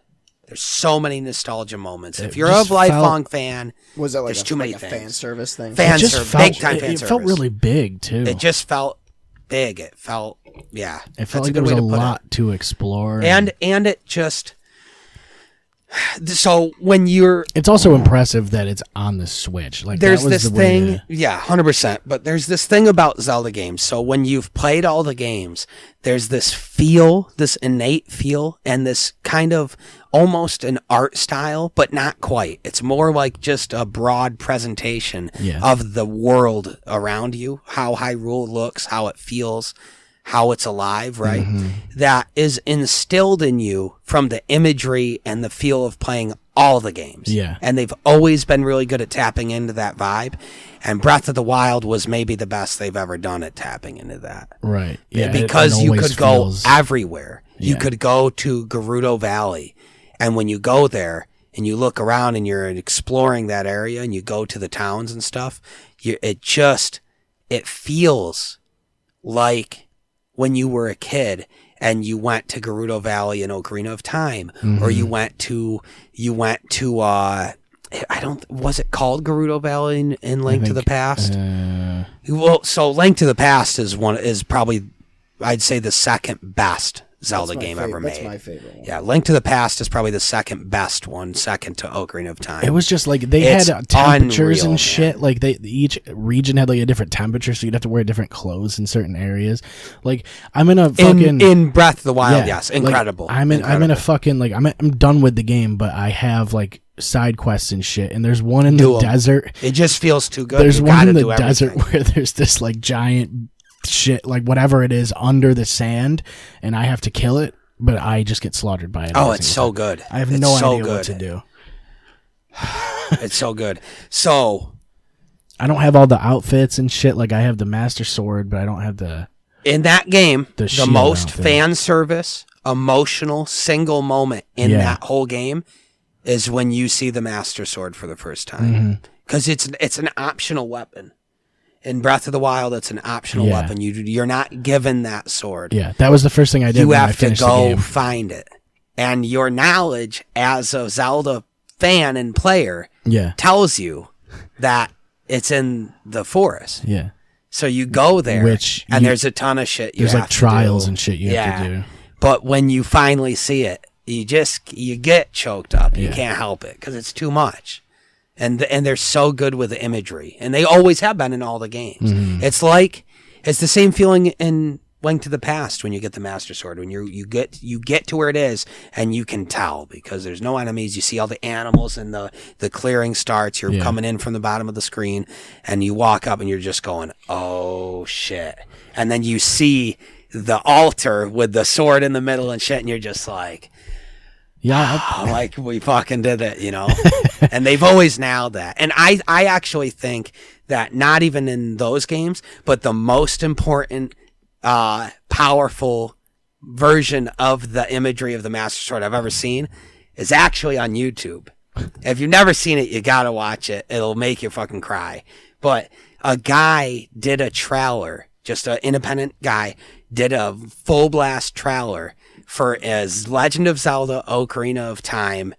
There's so many nostalgia moments. If you're a lifelong fan, was it like there's too many a fan service thing? Big time fan service. It felt really big too. It just felt big. It felt It felt like there was a lot to explore. And it just. So when it's also impressive that it's on the Switch. Like there's this thing, 100%. But there's this thing about Zelda games. So when you've played all the games, there's this feel, this innate feel, and this kind of almost an art style, but not quite. It's more like just a broad presentation of the world around you, how Hyrule looks, how it feels, how it's alive, right? That is instilled in you from the imagery and the feel of playing all the games. Yeah. And they've always been really good at tapping into that vibe. And Breath of the Wild was maybe the best they've ever done at tapping into that. Right. Yeah. Because you could go feels... everywhere. You could go to Gerudo Valley. And when you go there and you look around and you're exploring that area and you go to the towns and stuff, it feels like when you were a kid and you went to Gerudo Valley in Ocarina of Time, or you went to was it called Gerudo Valley in Link to the Past? Well, so Link to the Past is probably, I'd say, the second best Zelda game ever made. That's my favorite one. Yeah, Link to the Past is probably the second best one, second to Ocarina of Time. It was just like they had temperatures unreal, and shit. man. Like each region had like a different temperature, so you'd have to wear different clothes in certain areas. Like I'm in a fucking in Breath of the Wild, yes, incredible. Like, I'm in a fucking like I'm done with the game, but I have like side quests and shit. And there's one in the desert. It just feels too good. There's one in the desert where there's this like giant shit, like whatever it is, under the sand, and I have to kill it. But I just get slaughtered by it. Oh, it's so good. I have no idea what to do. It's so good. So I don't have all the outfits and shit. Like I have the Master Sword, but I don't have the... In that game, the most outfit. fan service, emotional, single moment in that whole game is when you see the Master Sword for the first time. Because it's an optional weapon. In Breath of the Wild, it's an optional weapon. You're not given that sword. Yeah, that was the first thing I did. You when have I finished to go the game. find it. And your knowledge as a Zelda fan and player tells you that it's in the forest. Yeah. So you go there, and there's a ton of shit you have to do. There's like trials and shit you have to do. But when you finally see it, you get choked up. You can't help it because it's too much. And they're so good with the imagery, and they always have been in all the games. It's the same feeling in Link to the Past when you get the Master Sword, when you get to where it is, and you can tell because there's no enemies. You see all the animals, and the clearing starts. You're coming in from the bottom of the screen, and you walk up, and you're just going, oh shit! And then you see the altar with the sword in the middle and shit, and you're just like. Yeah, like we fucking did it, you know? And they've always nailed that. And I actually think that not even in those games, but the most important, powerful version of the imagery of the Master Sword I've ever seen is actually on YouTube. If you've never seen it, you gotta watch it. It'll make you fucking cry. But a guy did a trailer, just an independent guy, did a full blast trailer for as Legend of Zelda Ocarina of Time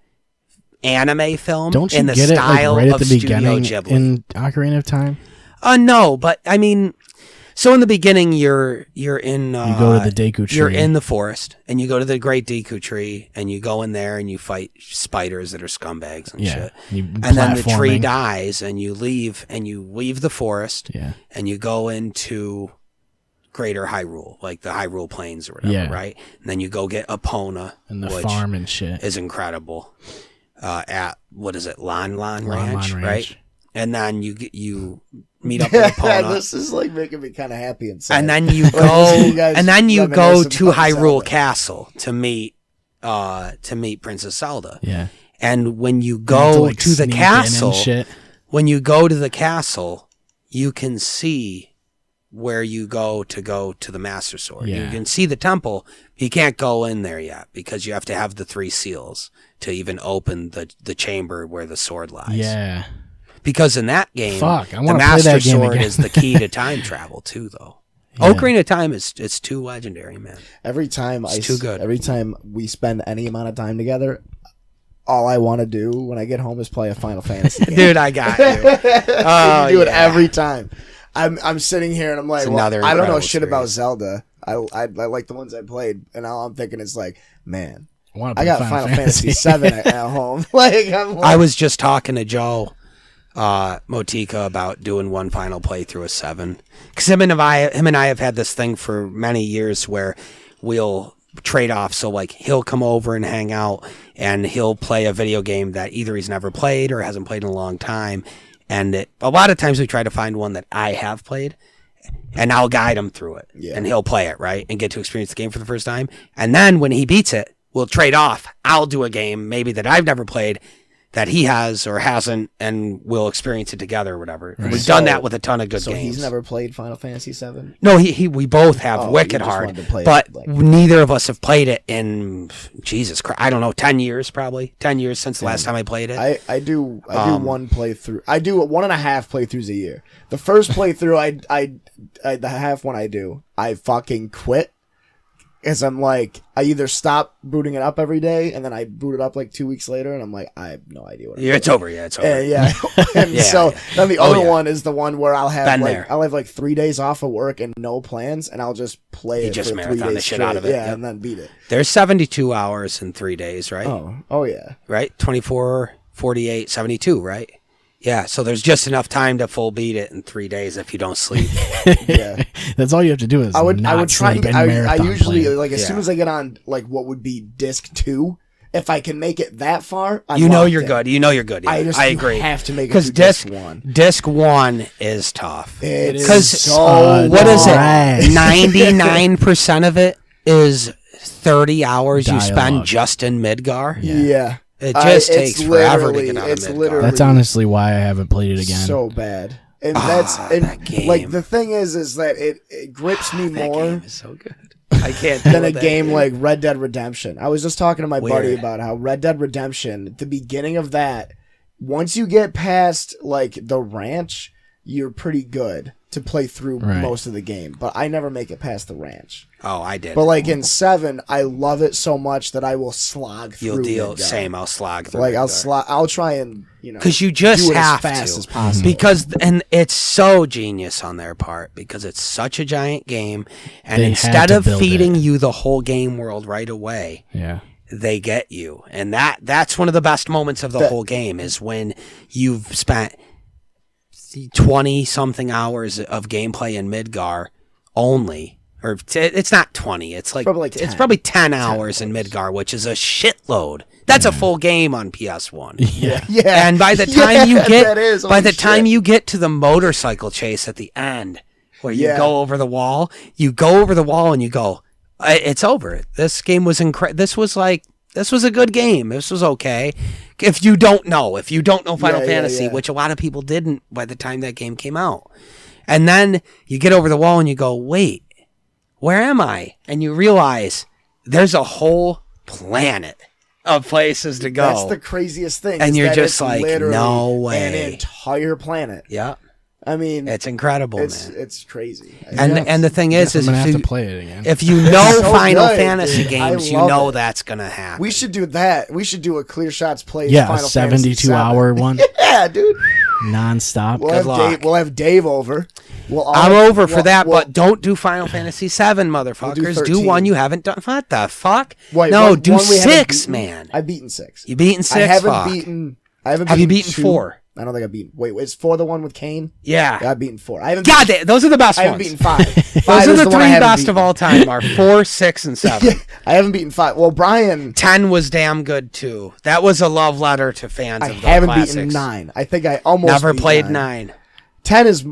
anime film. Don't you in the get style it like right of at the beginning Ghibli. in Ocarina of Time? No, but I mean, so in the beginning you're in you go to the Deku tree. You're in the forest and you go to the Great Deku tree and you go in there and you fight spiders that are scumbags and shit. And then the tree dies and you leave the forest and you go into Greater Hyrule, like the Hyrule Plains or whatever, right? And then you go get Epona, and the farm and shit is incredible. At what is it, Lon Ranch, right? And then you meet up with Epona. This is like making me kind of happy inside. And then you go, to Hyrule Castle to meet Princess Zelda. Yeah. And when you go to the castle, you can see where you go to the Master Sword. You can see the temple. You can't go in there yet because you have to have the 3 seals to even open the chamber where the sword lies. Yeah. Because in that game, the Master Sword is the key to time travel too, though. Yeah. Ocarina of Time it's too legendary, man. Every time too good. Every time we spend any amount of time together, all I want to do when I get home is play a Final Fantasy game. Dude, I got you. You do it every time. I'm sitting here and I'm like, well, I don't know shit about Zelda. I like the ones I played, and all I'm thinking is like, man, I got Final Fantasy 7 at home. I was just talking to Joe Motika about doing one final playthrough of 7, because him and I have had this thing for many years where we'll trade off. So like he'll come over and hang out, and he'll play a video game that either he's never played or hasn't played in a long time. And a lot of times we try to find one that I have played, and I'll guide him through it, and he'll play it, right, and get to experience the game for the first time. And then when he beats it, we'll trade off. I'll do a game maybe that I've never played that he has or hasn't, and we'll experience it together or whatever. Right. We've done that with a ton of good games. So he's never played Final Fantasy VII? No, we both have wicked hard, but neither of us have played it in, Jesus Christ, I don't know, 10 years probably. 10 years since the last time I played it. I do one playthrough. I do 1.5 playthroughs a year. The first playthrough, the half one I fucking quit. Because I'm like, I either stop booting it up every day, and then I boot it up like 2 weeks later, and I'm like, I have no idea what I'm doing. It's over. Yeah, it's over. And then the other one is the one where I'll have like 3 days off of work and no plans, and I'll just play it just for 3 days marathon the shit out of it. Yeah, and then beat it. There's 72 hours in 3 days, right? Oh yeah. Right? 24, 48, 72, right? Yeah, so there's just enough time to full beat it in 3 days if you don't sleep. Yeah, that's all you have to do is I would try. I usually as soon as I get on like what would be disc 2, if I can make it that far, you're good. You know you're good. Yeah. I agree. You have to make it to disc 1. Disc 1 is tough. Because what is it? 99% of it is 30 hours you spend just in Midgar. Yeah. It just takes forever to get out of Midgar. That's honestly why I haven't played it again. So bad. And that game. Like the thing is that it grips me more. That game is so good. I can't than a game like Red Dead Redemption. I was just talking to my buddy about how Red Dead Redemption, the beginning of that, once you get past like the ranch, you're pretty good to play through most of the game. But I never make it past the ranch. Oh, I did. But like in 7, I love it so much that I will slog through. I'll slog through. Like I'll try and because you just do it have as fast to as possible. And it's so genius on their part because it's such a giant game, and instead of feeding you the whole game world right away, they get you, and that's one of the best moments of the whole game is when you've spent 20 something hours of gameplay in Midgar only. Or it's not 20. It's like it's probably 10 hours in Midgar, which is a shitload. That's a full game on PS1. Yeah. And by the time you get to the motorcycle chase at the end, where you go over the wall, and you go, it's over. This game was this was a good game. This was okay. If you don't know Final Fantasy, which a lot of people didn't by the time that game came out, and then you get over the wall and you go, wait. Where am I? And you realize there's a whole planet of places to go. That's the craziest thing. And you're just like, no way. An entire planet. Yeah. I mean, it's incredible, man. It's crazy. And the thing is I'm gonna have to play it again. If you know Final Fantasy games, you know that's gonna happen. We should do that. We should do a Clear Shots play. Yeah, Final 72-hour one. Yeah, dude. Non-stop. We'll have Dave over. I'm over for that, but don't do Final Fantasy 7, motherfuckers. We'll do one you haven't done. What the fuck? Wait, no, do 6, man. I've beaten 6. You beaten 6? I haven't beaten. Have you beaten 4? I don't think I've beaten. Wait, is 4 the one with Kane? Yeah. I've beaten 4. I haven't. Those are the best ones. I haven't beaten 5. Those are the 3 best of all time. Are 4, 6, and 7. I haven't beaten 5. Well, Brian. 10 was damn good too. That was a love letter to fans of the classics. I haven't beaten 9. I think I almost never played 9. 10 is.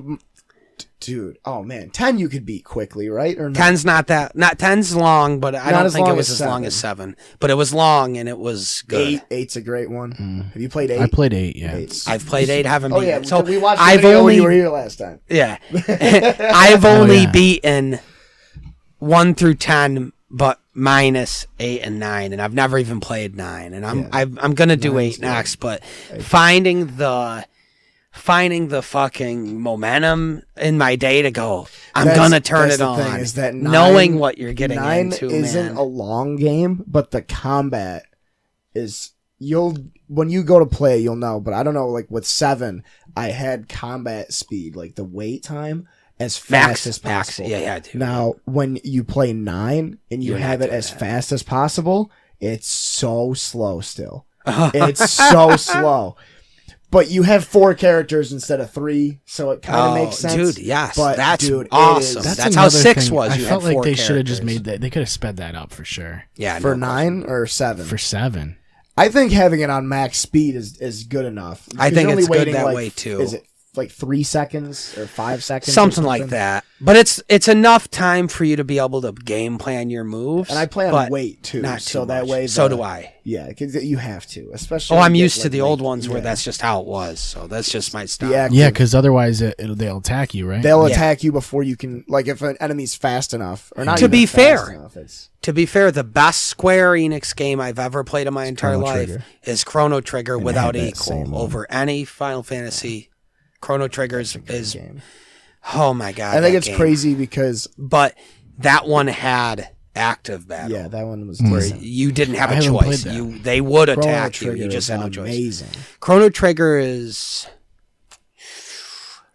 Dude, oh man, 10 you could beat quickly, right? Or 10's not 10's long, but I don't think it was as long as 7. But it was long and it was good. 8's a great one. Have you played 8? I played 8, yeah. I've played 8, haven't beaten it. So we watched the video when you were here last time. Yeah. I've only beaten 1 through 10, but minus 8 and 9, and I've never even played 9. And I'm gonna do 8 next, but finding the fucking momentum in my day to go, I'm gonna turn it on. Thing, is that 9, knowing what you're getting 9 into, isn't a long game, but the combat is. When you go to play, you'll know. But I don't know. Like with 7, I had combat speed, like the wait time, as fast as possible. Yeah, dude. Now, when you play 9 and you have it as fast as possible, it's so slow still. It's so slow. But you have 4 characters instead of 3, so it kind of makes sense. Dude, yes. But, that's awesome. That's how 6 was. I felt like they should have just made that. They could have sped that up for sure. Yeah. For 9 or 7? For 7. I think having it on max speed is good enough. I think it's good that way too. Is it like 3 seconds or 5 seconds, something like that. But it's enough time for you to be able to game plan your moves. And I play on weight too, not so too that much. way. So do I. Yeah, because you have to, especially. Oh, I'm used to the old ones where that's just how it was. So that's just my style. Yeah, because otherwise they'll attack you, right? They'll attack you before you can. Like if an enemy's fast enough, or not. To be fair, enough, to be fair, the best Square Enix game I've ever played in my entire life is Chrono Trigger without equal over any Final Fantasy. Chrono Trigger is game. Oh my god! I think it's crazy because, but that one had active battle. Yeah, that one was where you didn't have a choice. They would attack you. You just had no choice. Amazing. Chrono Trigger is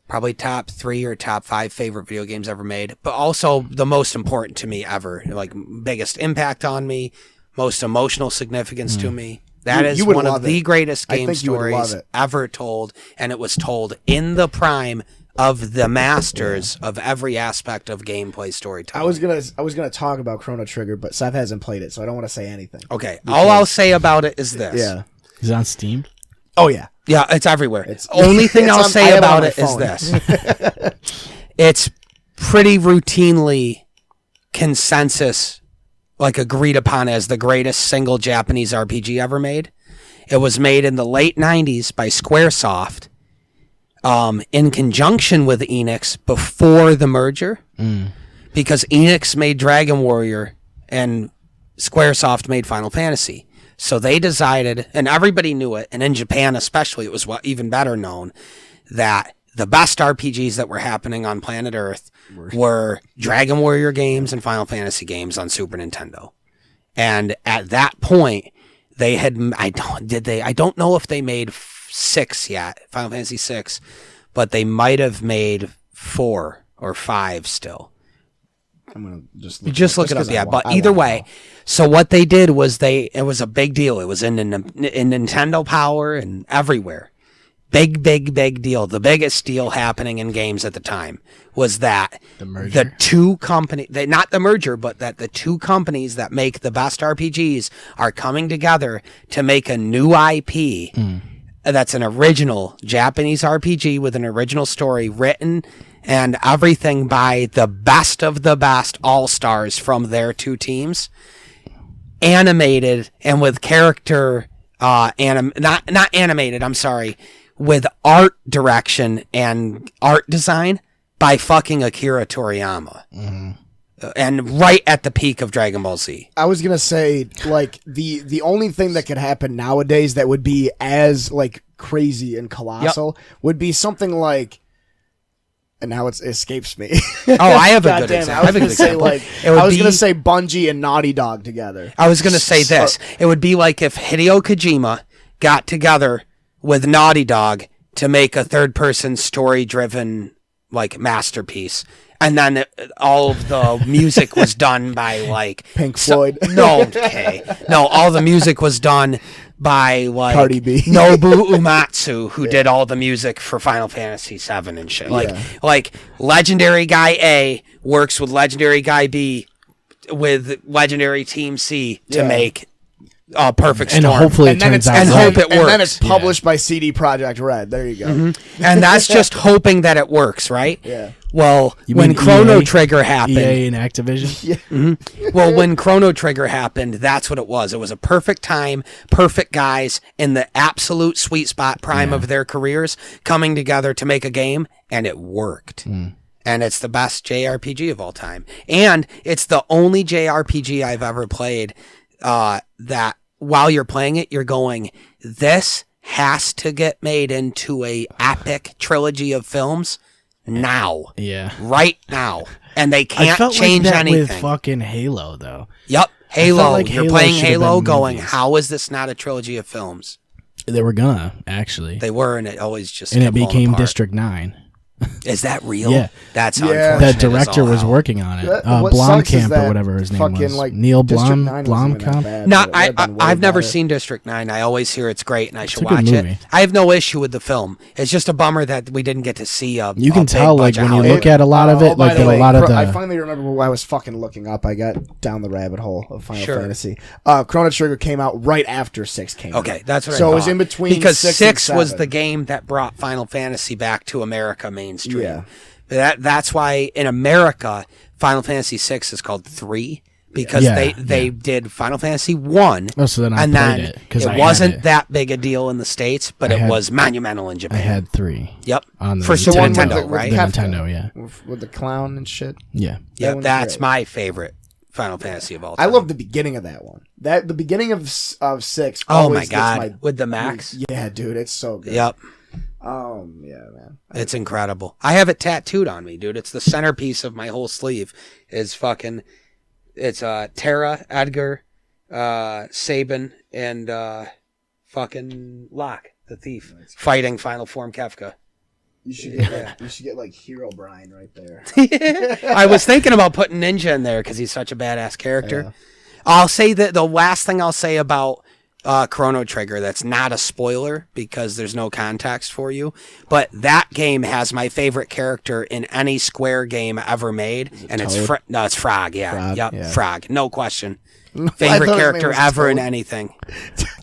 probably top 3 or top 5 favorite video games ever made, but also the most important to me ever. Like biggest impact on me, most emotional significance to me. That is one of the greatest game stories ever told, and it was told in the prime of the masters of every aspect of gameplay storytelling. I was gonna talk about Chrono Trigger, but Seth hasn't played it, so I don't want to say anything. Okay, all I'll say about it is this. Yeah, is it on Steam? Oh yeah, yeah, it's everywhere. Only thing I'll say about it is this: it's pretty routinely consensus, like agreed upon as the greatest single Japanese RPG ever made. It was made in the late 90s by Squaresoft. In conjunction with Enix before the merger, because Enix made Dragon Warrior and Squaresoft made Final Fantasy. So they decided, and everybody knew it, and in Japan especially, it was even better known, that the best RPGs that were happening on planet Earth were Dragon Warrior games and Final Fantasy games on Super Nintendo. And at that point, they had, I don't know if they made 6 yet, Final Fantasy 6, but they might have made 4 or 5 still. I'm gonna just look it up. Yeah, but either way, so what they did was it was a big deal. It was in Nintendo Power and everywhere. Big deal. The biggest deal happening in games at the time was that the two companies, not the merger, but that the two companies that make the best RPGs are coming together to make a new IP. That's an original Japanese RPG with an original story written and everything by the best of the best all-stars from their two teams, animated and with character, not animated, I'm sorry, with art direction and art design by fucking Akira Toriyama. And right at the peak of Dragon Ball Z. I was gonna say, like, the only thing that could happen nowadays that would be as like crazy and colossal would be something like, and now it escapes me. Oh, I have a good example. I was gonna say Bungie and Naughty Dog together. I was gonna say this. It would be like if Hideo Kojima got together with Naughty Dog to make a third-person story-driven like masterpiece. And then all of the music was done by like Pink Floyd. No, all the music was done by like Cardi B. Nobu Uematsu, who did all the music for Final Fantasy VII and shit. Like Legendary Guy A works with Legendary Guy B with Legendary Team C to make Perfect Storm. And hopefully it turns out hope it works. And then it's published by CD Projekt Red. There you go. And that's just hoping that it works, right? Yeah. Well, when Chrono Trigger happened... EA and Activision? Well, when Chrono Trigger happened, that's what it was. It was a perfect time, perfect guys in the absolute sweet spot prime of their careers coming together to make a game, and it worked. And it's the best JRPG of all time. And it's the only JRPG I've ever played that while you're playing it, you're going, this has to get made into a epic trilogy of films now. Yeah. Right now. And they can't change like that anything. With fucking Halo, though. Yep. Halo. Like you're Halo playing Halo going, movies. how is this not a trilogy of films? They were gonna, actually. They were, and it always just and it kept falling became apart. District 9. Is that real? Yeah. That's Yeah. That director was working on it. Blomkamp or whatever his name was. Like, Neil Blomkamp. No, I've never seen District 9. I always hear it's great and I should watch it. I have no issue with the film. It's just a bummer that we didn't get to see you can tell, like, when you look at a lot of it, like, a lot of the... I finally remember what I was fucking looking up. I got down the rabbit hole of Final Fantasy. Chrono Trigger came out right after 6 came out. Okay, that's what I So thought. it was in between because 6 was the game that brought Final Fantasy back to America mainstream. Yeah. That's why in America, Final Fantasy 6 is called 3 because they did Final Fantasy 1. Oh, so then I played it. It wasn't that big a deal in the States, but it was monumental in Japan. I had 3. Yep. On the for Super Nintendo, right? The Nintendo, yeah. With the clown and shit. Yeah. Yeah, that's my favorite Final Fantasy of all time. I love the beginning of that one. The beginning of 6. Oh my god, with the Max. Yeah, dude, it's so good. Yep. Yeah, man. It's incredible. I have it tattooed on me, dude. It's the centerpiece of my whole sleeve. It's Terra, Edgar, Sabin, and fucking Locke, the thief, fighting Final Form Kefka. You should get like Hero Brian right there. I was thinking about putting Ninja in there because he's such a badass character. Yeah. I'll say that the last thing I'll say about Chrono Trigger that's not a spoiler because there's no context for you, but that game has my favorite character in any Square game ever made, and it's Frog. Frog, no question. Favorite character ever in anything.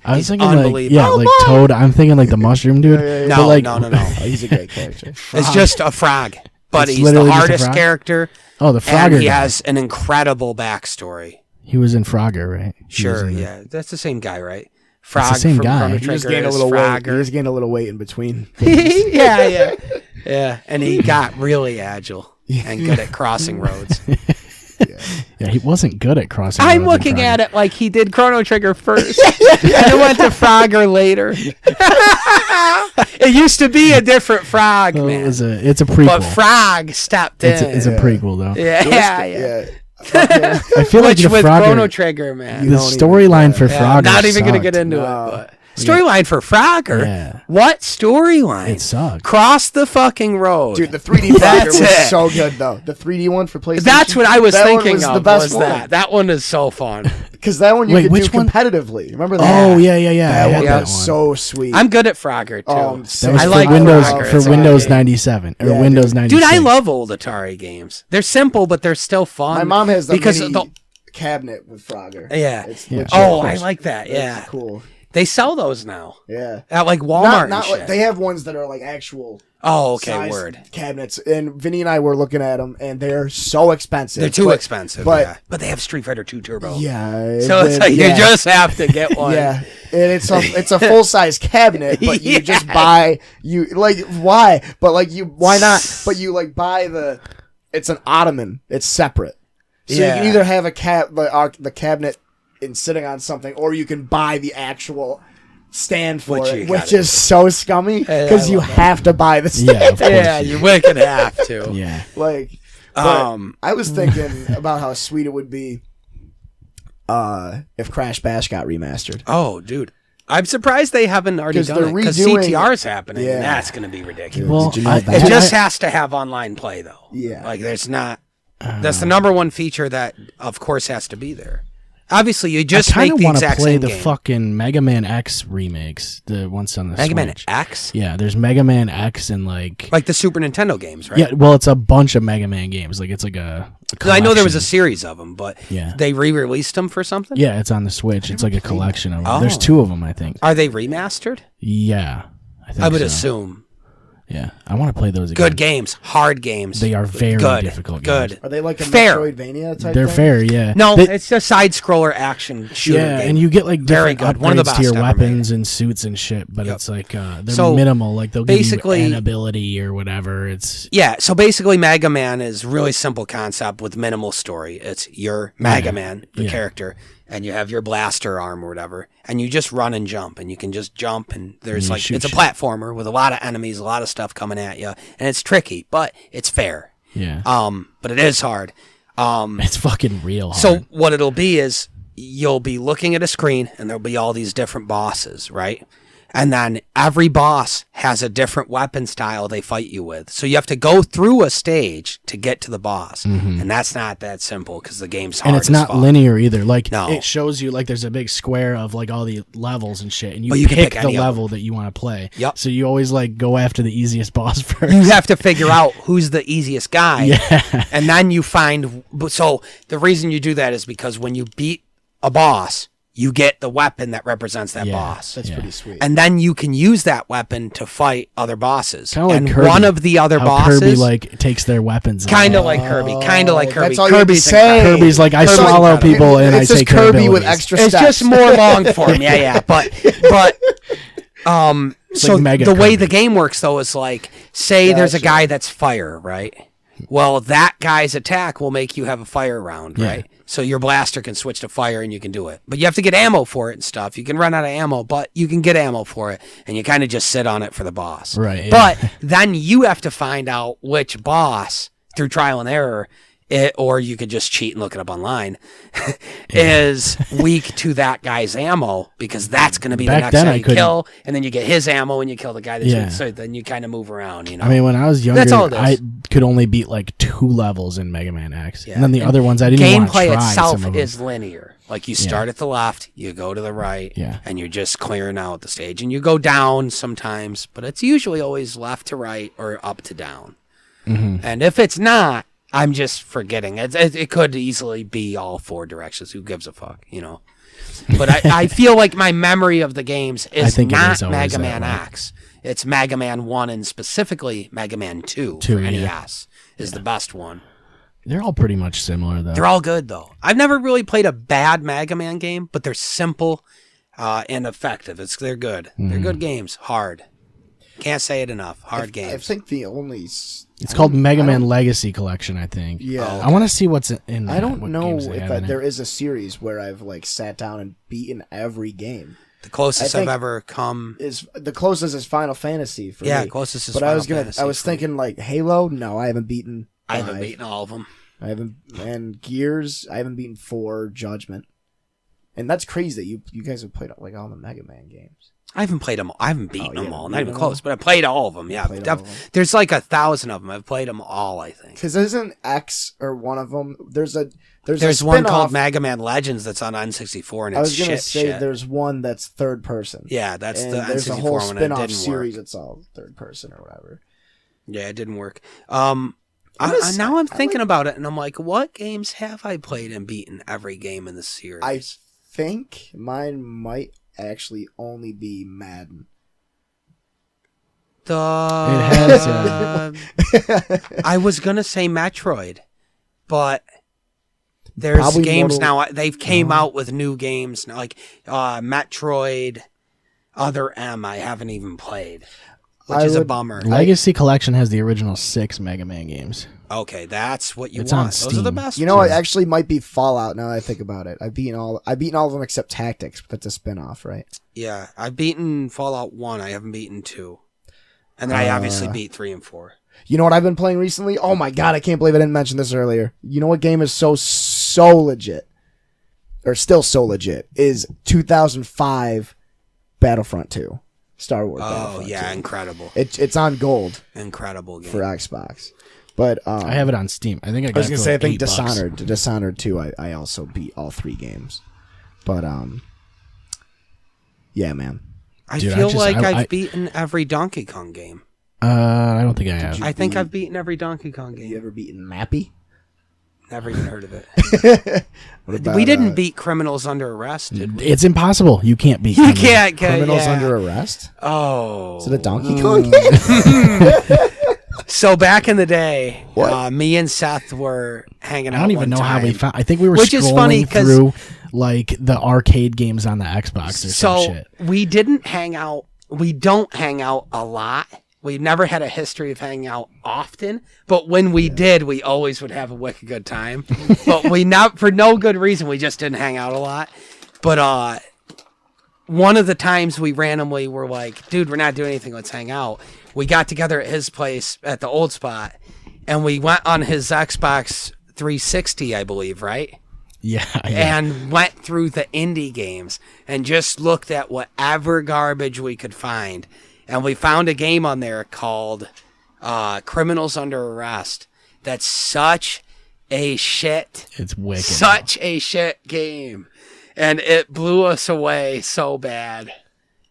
I was thinking like Toad. I'm thinking like the mushroom dude. No, no. He's a great character. It's just a frog, but he's the hardest character. Oh, the Frogger. And he has an incredible backstory. He was in Frogger, right? Sure, yeah. That's the same guy, right? Frog the same from guy. Chrono He just gained a little weight. He just gained a little weight in between. Yeah. And he got really agile and good at crossing roads. Yeah, he wasn't good at crossing. I'm looking at it like he did Chrono Trigger first, and it went to Frogger later. It used to be a different Frog, man. It's a prequel. But Frog stepped in. It's a prequel, though. Yeah. I feel like with Frogger, Chrono Trigger, man. The storyline for Frogger. I'm not even going to get into it. But. Storyline for Frogger? Yeah. What storyline? It sucked. Cross the fucking road. Dude, the 3D Frogger was so good, though. The 3D one for PlayStation. That's what I was thinking was of. The best one. That one is so fun. Because that one you could do competitively. Remember that? Oh, yeah. That was so sweet. I'm good at Frogger, too. That was for Windows, Windows 97. Or Windows 96. Dude, I love old Atari games. They're simple, but they're still fun. My mom has the mini cabinet with Frogger. Yeah. I like that. Yeah. It's cool. They sell those now. Yeah. At like Walmart and shit. They have ones that are like actual cabinets. And Vinny and I were looking at them, and they're so expensive. They're too expensive, but they have Street Fighter 2 Turbo. Yeah. So it's like you just have to get one. Yeah. And it's a full-size cabinet, but you just buy... why? But why not? But you buy it's an ottoman. It's separate. So you can either have the cabinet sitting on something, or you can buy the actual stand for it, which is so scummy because you have to buy the stand. Yeah, you wicked have to. Yeah. I was thinking about how sweet it would be if Crash Bash got remastered. Oh, dude. I'm surprised they haven't already done it because CTR's happening. Yeah. And that's going to be ridiculous. Well, it just has to have online play, though. Yeah. There's not... That's the number one feature that, of course, has to be there. Obviously, you just make the exact same game. I kind of want to play the fucking Mega Man X remakes, the ones on the Switch. Mega Man X? Yeah, there's Mega Man X and like the Super Nintendo games, right? Yeah, well, it's a bunch of Mega Man games. It's like a I know there was a series of them, but yeah. They re-released them for something? Yeah, it's on the Switch. It's like a collection of them. Oh. There's 2 of them, I think. Are they remastered? Yeah, I would assume. Yeah, I want to play those again. Good games, hard games. They are very difficult games. Are they like a Metroidvania type They're thing? fair, yeah. No, it's a side-scroller action shooter game. And you get like different upgrades one of the best to your weapons and suits and shit, but it's like they're minimal. Like they'll give you an ability or whatever. So basically Mega Man is really simple concept with minimal story. It's your Mega Man, the character, and you have your blaster arm or whatever, and you just run and jump, and you can just jump, and there's it's a platformer with a lot of enemies, a lot of stuff coming at you, and it's tricky, but it's fair. Yeah. But it is hard. It's fucking real hard. So what it'll be is you'll be looking at a screen, and there'll be all these different bosses, right? And then every boss has a different weapon style they fight you with. So you have to go through a stage to get to the boss. And that's not that simple because the game's hard. And it's not linear either. Like, no. It shows you, like, there's a big square of, like, all the levels and shit. And you pick the level that you want to play. Yep. So you always, like, go after the easiest boss first. You have to figure out who's the easiest guy. Yeah. And then you find... So the reason you do that is because when you beat a boss... you get the weapon that represents that boss. That's pretty sweet. And then you can use that weapon to fight other bosses. Kind of like and Kirby. One of the other bosses... Kirby, like, takes their weapons. Kind of like Kirby. Kind of like Kirby. That's all Kirby's saying. Kirby's like, I swallow people and I take their Kirby abilities. with extra It's steps. just more long form. Yeah. But so like the way the game works, though, is like, say there's a guy that's fire, right? Well, that guy's attack will make you have a fire round, right? So your blaster can switch to fire and you can do it. But you have to get ammo for it and stuff. You can run out of ammo, but you can get ammo for it. And you kind of just sit on it for the boss. Right. Yeah. But then you have to find out which boss, through trial and error, or you could just cheat and look it up online, is weak to that guy's ammo, because that's going to be the next guy you kill, and then you get his ammo and you kill the guy that's weak. So then you kind of move around, you know. I mean, when I was younger, That's all it is. I could only beat like 2 levels in Mega Man X. And then the other ones I didn't even want to try. Gameplay itself is linear. Like, you start at the left, you go to the right, and you're just clearing out the stage. And you go down sometimes, but it's usually always left to right or up to down. And if it's not, I'm just forgetting. It could easily be all 4 directions. Who gives a fuck, you know? But I feel like my memory of the games is not Mega Man X. It's Mega Man 1 and specifically Mega Man 2 for NES is the best one. They're all pretty much similar, though. They're all good, though. I've never really played a bad Mega Man game, but they're simple and effective. They're good. They're good games. Hard. Can't say it enough. Hard games. I think the only... It's called Mega Man Legacy Collection, I think. Yeah. I want to see what's in that. I don't know if there is a series where I've like sat down and beaten every game. The closest I've ever come is the closest is Final Fantasy for me. Yeah, closest is Final Fantasy. I was thinking like Halo. No, I haven't beaten. I haven't beaten all of them. I haven't, and Gears. I haven't beaten 4. Judgment, and that's crazy that you guys have played like all the Mega Man games. I haven't played them all. I haven't beaten them all. Not even close, but I played all of them. Yeah, there's like 1,000 of them. I've played them all, I think. Because isn't X or one of them? There's one called Mega Man Legends that's on N64, and it's I was gonna say shit. There's one that's third person. Yeah, that's and the N64 there's a whole one. spin-off series. It's all third person or whatever. Yeah, it didn't work. Now I'm thinking about it, and I'm like, what games have I played and beaten every game in the series? I think mine might actually only be Madden. It has. I was gonna say Metroid, but there's probably games now. They've came out with new games now, like Metroid Other M. I haven't even played, which is a bummer. Legacy Collection has the original 6 Mega Man games. Okay, that's what you want. Those are the best. You know, it actually might be Fallout. Now that I think about it, I've beaten all of them except Tactics, but that's a spin-off, right? Yeah, I've beaten Fallout 1. I haven't beaten 2. And then I obviously beat 3 and 4. You know what I've been playing recently? Oh my god, I can't believe I didn't mention this earlier. You know what game is so legit, or still so legit, is 2005 Battlefront 2. Star Wars Battlefront 2. Yeah, incredible. It's on gold. Incredible game. For Xbox. But I have it on Steam. I think I was gonna say, I think $8. Dishonored 2, I also beat all 3 games. But yeah, man. I feel like I've beaten every Donkey Kong game. I don't think I have. I think I've beaten every Donkey Kong game. You ever beaten Mappy? Never even heard of it. We didn't beat Criminals Under Arrest, did we? It's impossible. You can't beat Criminals Under Arrest? Oh. Is it a Donkey Kong game? So back in the day, me and Seth were hanging out. I don't even know how we found. I think we were which is funny through like the arcade games on the Xbox or some shit. We didn't hang out. We don't hang out a lot. We've never had a history of hanging out often, but when we did, we always would have a wicked good time. But for no good reason, we just didn't hang out a lot. But one of the times we randomly were like, dude, we're not doing anything. Let's hang out. We got together at his place at the old spot, and we went on his Xbox 360, I believe, right? Yeah. And went through the indie games and just looked at whatever garbage we could find. And we found a game on there called Criminals Under Arrest. That's such a shit. It's wicked. Such a shit game. And it blew us away so bad.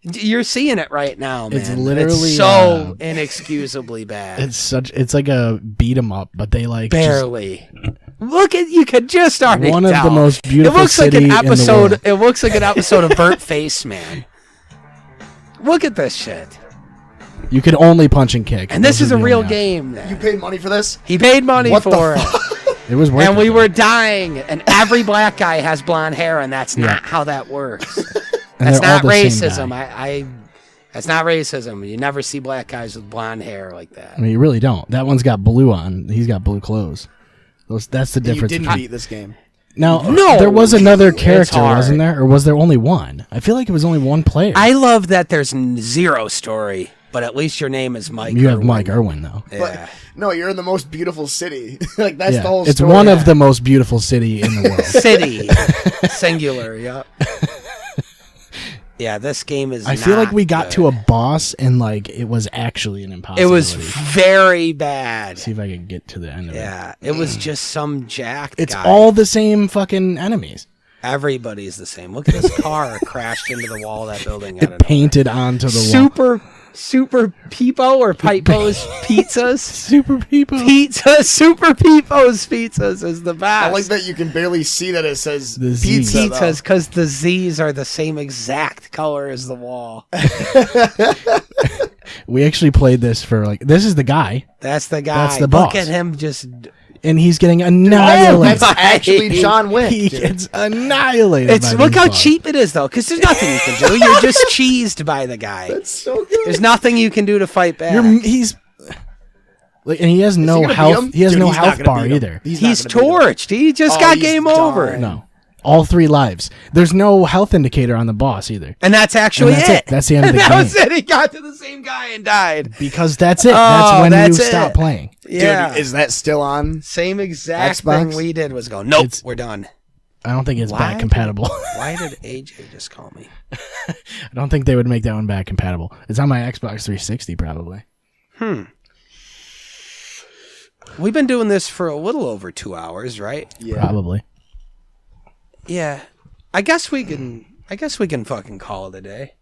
You're seeing it right now, man. It's literally so inexcusably bad. It's like a beat 'em up, but they like barely. Look at you could just already one tell. Of the most beautiful. It looks like an episode. It looks like an episode of Burnt Face Man. Look at this shit. You can only punch and kick, and this is a real game. Then. You paid money for this? He paid money for it. It was worth it. And we were dying. And every black guy has blonde hair, and that's not how that works. That's not racism. That's not racism. You never see black guys with blonde hair like that. I mean, you really don't. That one's got blue on. He's got blue clothes. That's the difference. You didn't beat this game. Now, there was another character, wasn't there? Or was there only one? I feel like it was only one player. I love that there's zero story, but at least your name is Mike. You have Mike Irwin, though. Yeah. But, no, you're in the most beautiful city. Like, that's the whole story. It's one of the most beautiful city in the world. City. Singular, yep. Yeah, this game is I feel like we got to a boss and like it was actually an impossibility. It was very bad. See if I can get to the end of it. Yeah, it was just some jacked It's guy. all the same fucking enemies. Everybody's the same. Look at this car crashed into the wall of that building. It painted onto the wall. Super Peepo or Pipo's Pizzas. Super Peepo. Pizza. Super Peepo's Pizzas is the best. I like that you can barely see that it says the pizza. Pizzas because the Z's are the same exact color as the wall. We actually played this for like, this is the guy. That's the guy. That's the boss. Look at him just... And he's getting annihilated. That's actually John Wick. He gets annihilated. Look how cheap it is, though, because there's nothing you can do. You're just cheesed by the guy. That's so good. There's nothing you can do to fight back. And he has no health. He has no health bar either. He's torched. He just got game over. No. All 3 lives. There's no health indicator on the boss either. And that's actually it. That's the end of the game. That was it. He got to the same guy and died. Because that's it. That's when you stop playing. Yeah. Dude, is that still on? Same exact Xbox? thing we did was go, nope, we're done. I don't think it's back compatible. Why did AJ just call me? I don't think they would make that one back compatible. It's on my Xbox 360 probably. We've been doing this for a little over 2 hours, right? Yeah. Probably. Yeah. I guess we can fucking call it a day.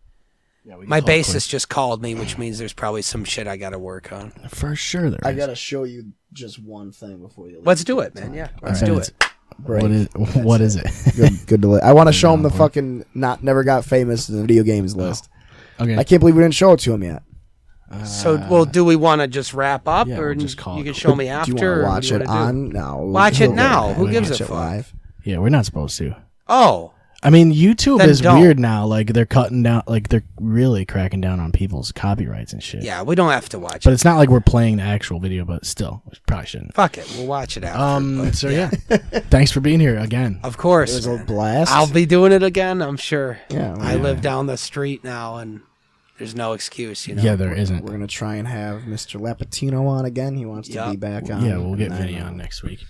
Yeah, my bassist just called me, which means there's probably some shit I got to work on. For sure there is. I got to show you just one thing before you leave. Let's do it, man. Yeah. Let's do it. What is it? Good to I want to show him the fucking never got famous in the video games list. Okay. I can't believe we didn't show it to him yet. Do we want to just wrap up, yeah, or we'll just call you it. can show me after? Do you want to watch it it on? No. Watch it now. Who gives a fuck? Live. Yeah, we're not supposed to. Oh. I mean, YouTube Then is don't. weird now. Like, they're cutting down, like, they're really cracking down on people's copyrights and shit. Yeah, we don't have to watch But it. it's not like we're playing the actual video, but still, we probably shouldn't. Fuck it. We'll watch it after. So yeah. Thanks for being here again. Of course. It was a man. blast. I'll be doing it again, I'm sure. Yeah. I live down the street now, and there's no excuse, you know. Yeah, there isn't. We're going to try and have Mr. Lapatino on again. He wants to be back on. Yeah, we'll get Vinny on next week.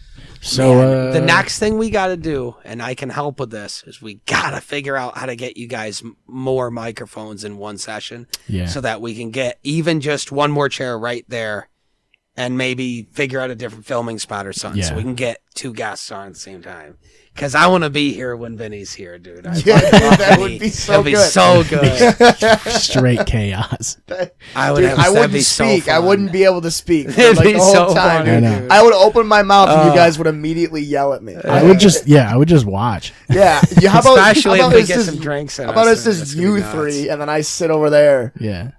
So the next thing we got to do, and I can help with this, is we got to figure out how to get you guys more microphones in one session, so that we can get even just one more chair right there, and maybe figure out a different filming spot or something, so we can get 2 guests on at the same time. Because I want to be here when Vinny's here, dude. That would be so good. That'd be so good. Straight chaos. I wouldn't speak. I wouldn't be able to speak for It'd like be the whole so time. funny, I would open my mouth and you guys would immediately yell at me. I would just watch. Yeah. How about, Especially how if about we get some drinks in How about us, it's just you 3 and then I sit over there? Yeah.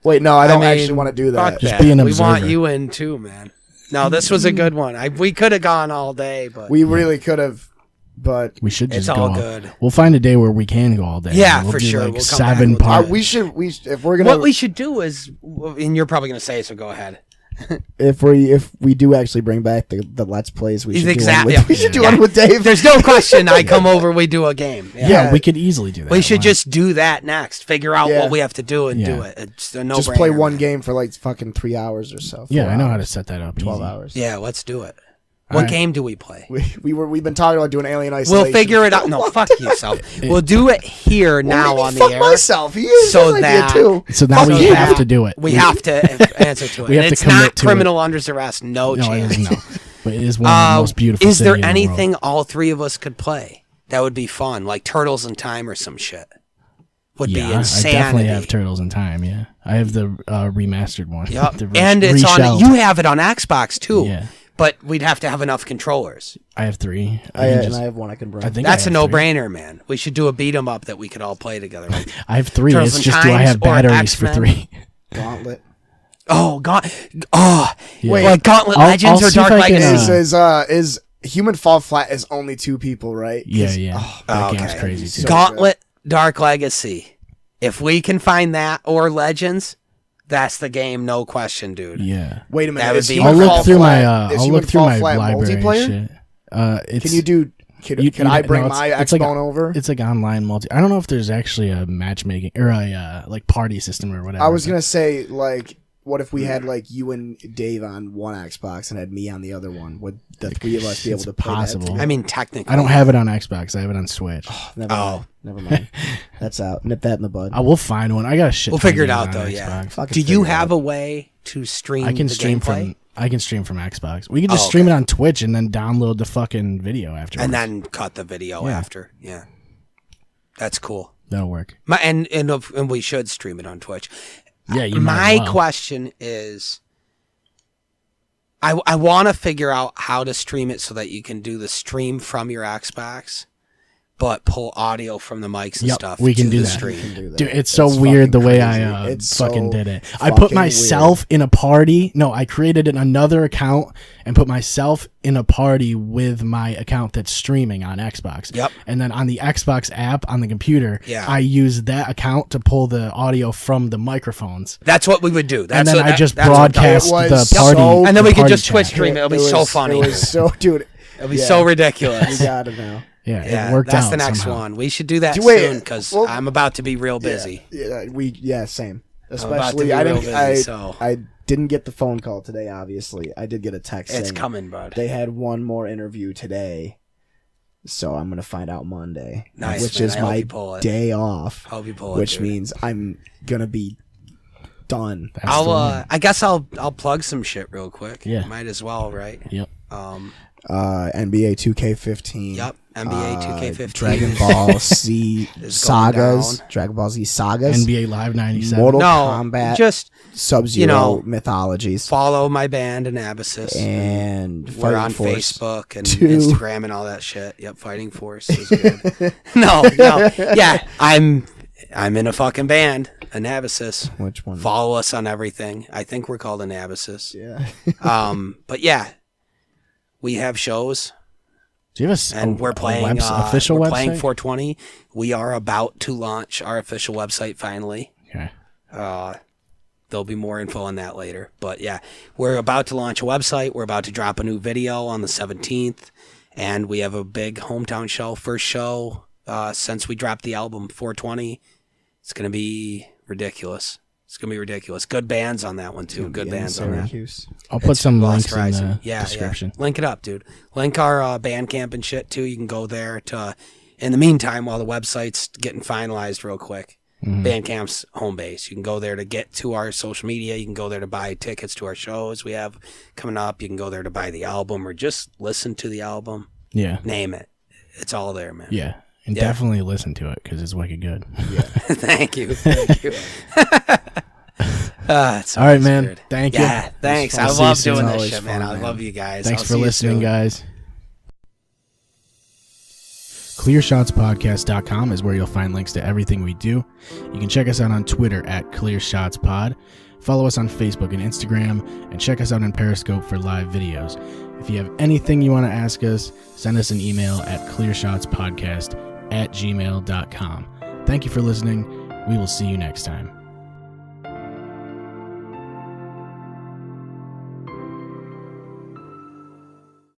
Wait, no, I don't actually want to do that. Fuck Just that. be an We want observer. you in too, man. No, this was a good one. We could have gone all day, but We really could have, but We should just it's go. all good. We'll find a day where we can go all day. Yeah, we'll for do sure. Like We'll come 7 back. parts. we if we're gonna What we should do is, and you're probably going to say it, so go ahead. if we do actually bring back the Let's Plays, we should Exactly. do one with Dave. There's no question. I come over, we do a game. Yeah, we could easily do that. We should Why? just do that next. Figure out Yeah. what we have to do and do Yeah. it. It's a no Just play one game for like fucking 3 hours or so. Yeah, 4 I know how to hours, set that up. 12 easy. hours. Yeah, let's do it. What game do we play? We've been talking about doing Alien Isolation. We'll figure it out. No, fuck yourself. We'll do it here now on the air. Fuck myself. He is so now we have to do it. We have to answer to it. We have it's to commit not to criminal it. under arrest. No chance. No. But it is one of the most beautiful. Is there anything all three of us could play that would be fun, like Turtles in Time or some shit? Would be insanity. I definitely have Turtles in Time. Yeah, I have the remastered one. Yep. And it's on. You have it on Xbox too. Yeah. But we'd have to have enough controllers. I have 3. And I have 1 I can bring. That's a no-brainer, man. We should do a beat 'em up that we could all play together. Like I have 3. It's just do I have batteries for 3? Gauntlet. Oh, wait, like Gauntlet Legends or Dark Legacy? Is Human Fall Flat is only 2 people, right? Yeah. That game's crazy too. So Gauntlet, Dark Legacy. If we can find that or Legends, that's the game, no question, dude. Yeah. Wait a minute. That would be. I'll look through my library and shit. Can you do? Can I bring my Xbone over? It's like online multi. I don't know if there's actually a matchmaking or a like party system or whatever. I was gonna say like. What if we had like you and Dave on one Xbox and had me on the other one? Would the 3 of us be able to play possible? That? I mean, technically, I don't have it on Xbox. I have it on Switch. Never mind. That's out. Nip that in the bud. I will find one. I got a shit. We'll figure it out though. Yeah. Do you have a way to stream? I can stream from Xbox. We can just stream it on Twitch and then download the fucking video after. And then cut the video after. Yeah. That's cool. That'll work. And we should stream it on Twitch. Yeah, my question is, I want to figure out how to stream it so that you can do the stream from your Xbox, but pull audio from the mics and stuff. We can do that. Stream. Dude, it's so weird the way I fucking did it. I put myself in a party. No, I created another account and put myself in a party with my account that's streaming on Xbox. Yep. And then on the Xbox app on the computer, Yeah. I use that account to pull the audio from the microphones. That's what we would do. And then I just broadcast the party. And then we could just chat. Twitch stream it. It'll be so funny. It was so, dude. It'll be so ridiculous. You got it now. Yeah, it worked that's out the next somehow. one. We should do that soon because I'm about to be real busy. Same. Especially, I didn't get the phone call today. Obviously, I did get a text. It's saying coming, bud. They had one more interview today, so I'm gonna find out Monday. Nice, which man. is my day off. Hope you pull it, which dude. means I'm gonna be done. I guess I'll plug some shit real quick. Yeah, might as well, right? Yep. NBA 2K15. Yep. NBA 2K15. Dragon Ball Z sagas. Dragon Ball Z sagas. NBA Live 97. Mortal Kombat. Just Sub-Zero mythologies. Follow my band Anabasis. And we're on Facebook and Instagram and all that shit. Yep, Fighting Force is good. No. Yeah, I'm in a fucking band, Anabasis. Which one? Follow us on everything. I think we're called Anabasis. Yeah. But yeah, we have shows. Do you have we're playing official we're website? playing 420. We are about to launch our official website finally. Okay. There'll be more info on that later. But yeah, we're about to launch a website. We're about to drop a new video on the 17th. And we have a big hometown show, first show since we dropped the album 420. It's going to be ridiculous. It's going to be ridiculous. Good bands on that one, too. Good bands on that. I'll put some links in the description. Yeah. Link it up, dude. Link our Bandcamp and shit, too. You can go there to, in the meantime, while the website's getting finalized real quick. Bandcamp's home base. You can go there to get to our social media. You can go there to buy tickets to our shows we have coming up. You can go there to buy the album or just listen to the album. Yeah. Name it. It's all there, man. Yeah. And definitely listen to it because it's wicked good. Yeah. Thank you. All right, man. Good. Thank you. Yeah, thanks. I love doing this shit, man. I love you guys. Thanks for listening, guys. ClearShotsPodcast.com is where you'll find links to everything we do. You can check us out on Twitter at ClearShotsPod. Follow us on Facebook and Instagram, and check us out on Periscope for live videos. If you have anything you want to ask us, send us an email at clearshotspodcast@gmail.com. Thank you for listening. We will see you next time.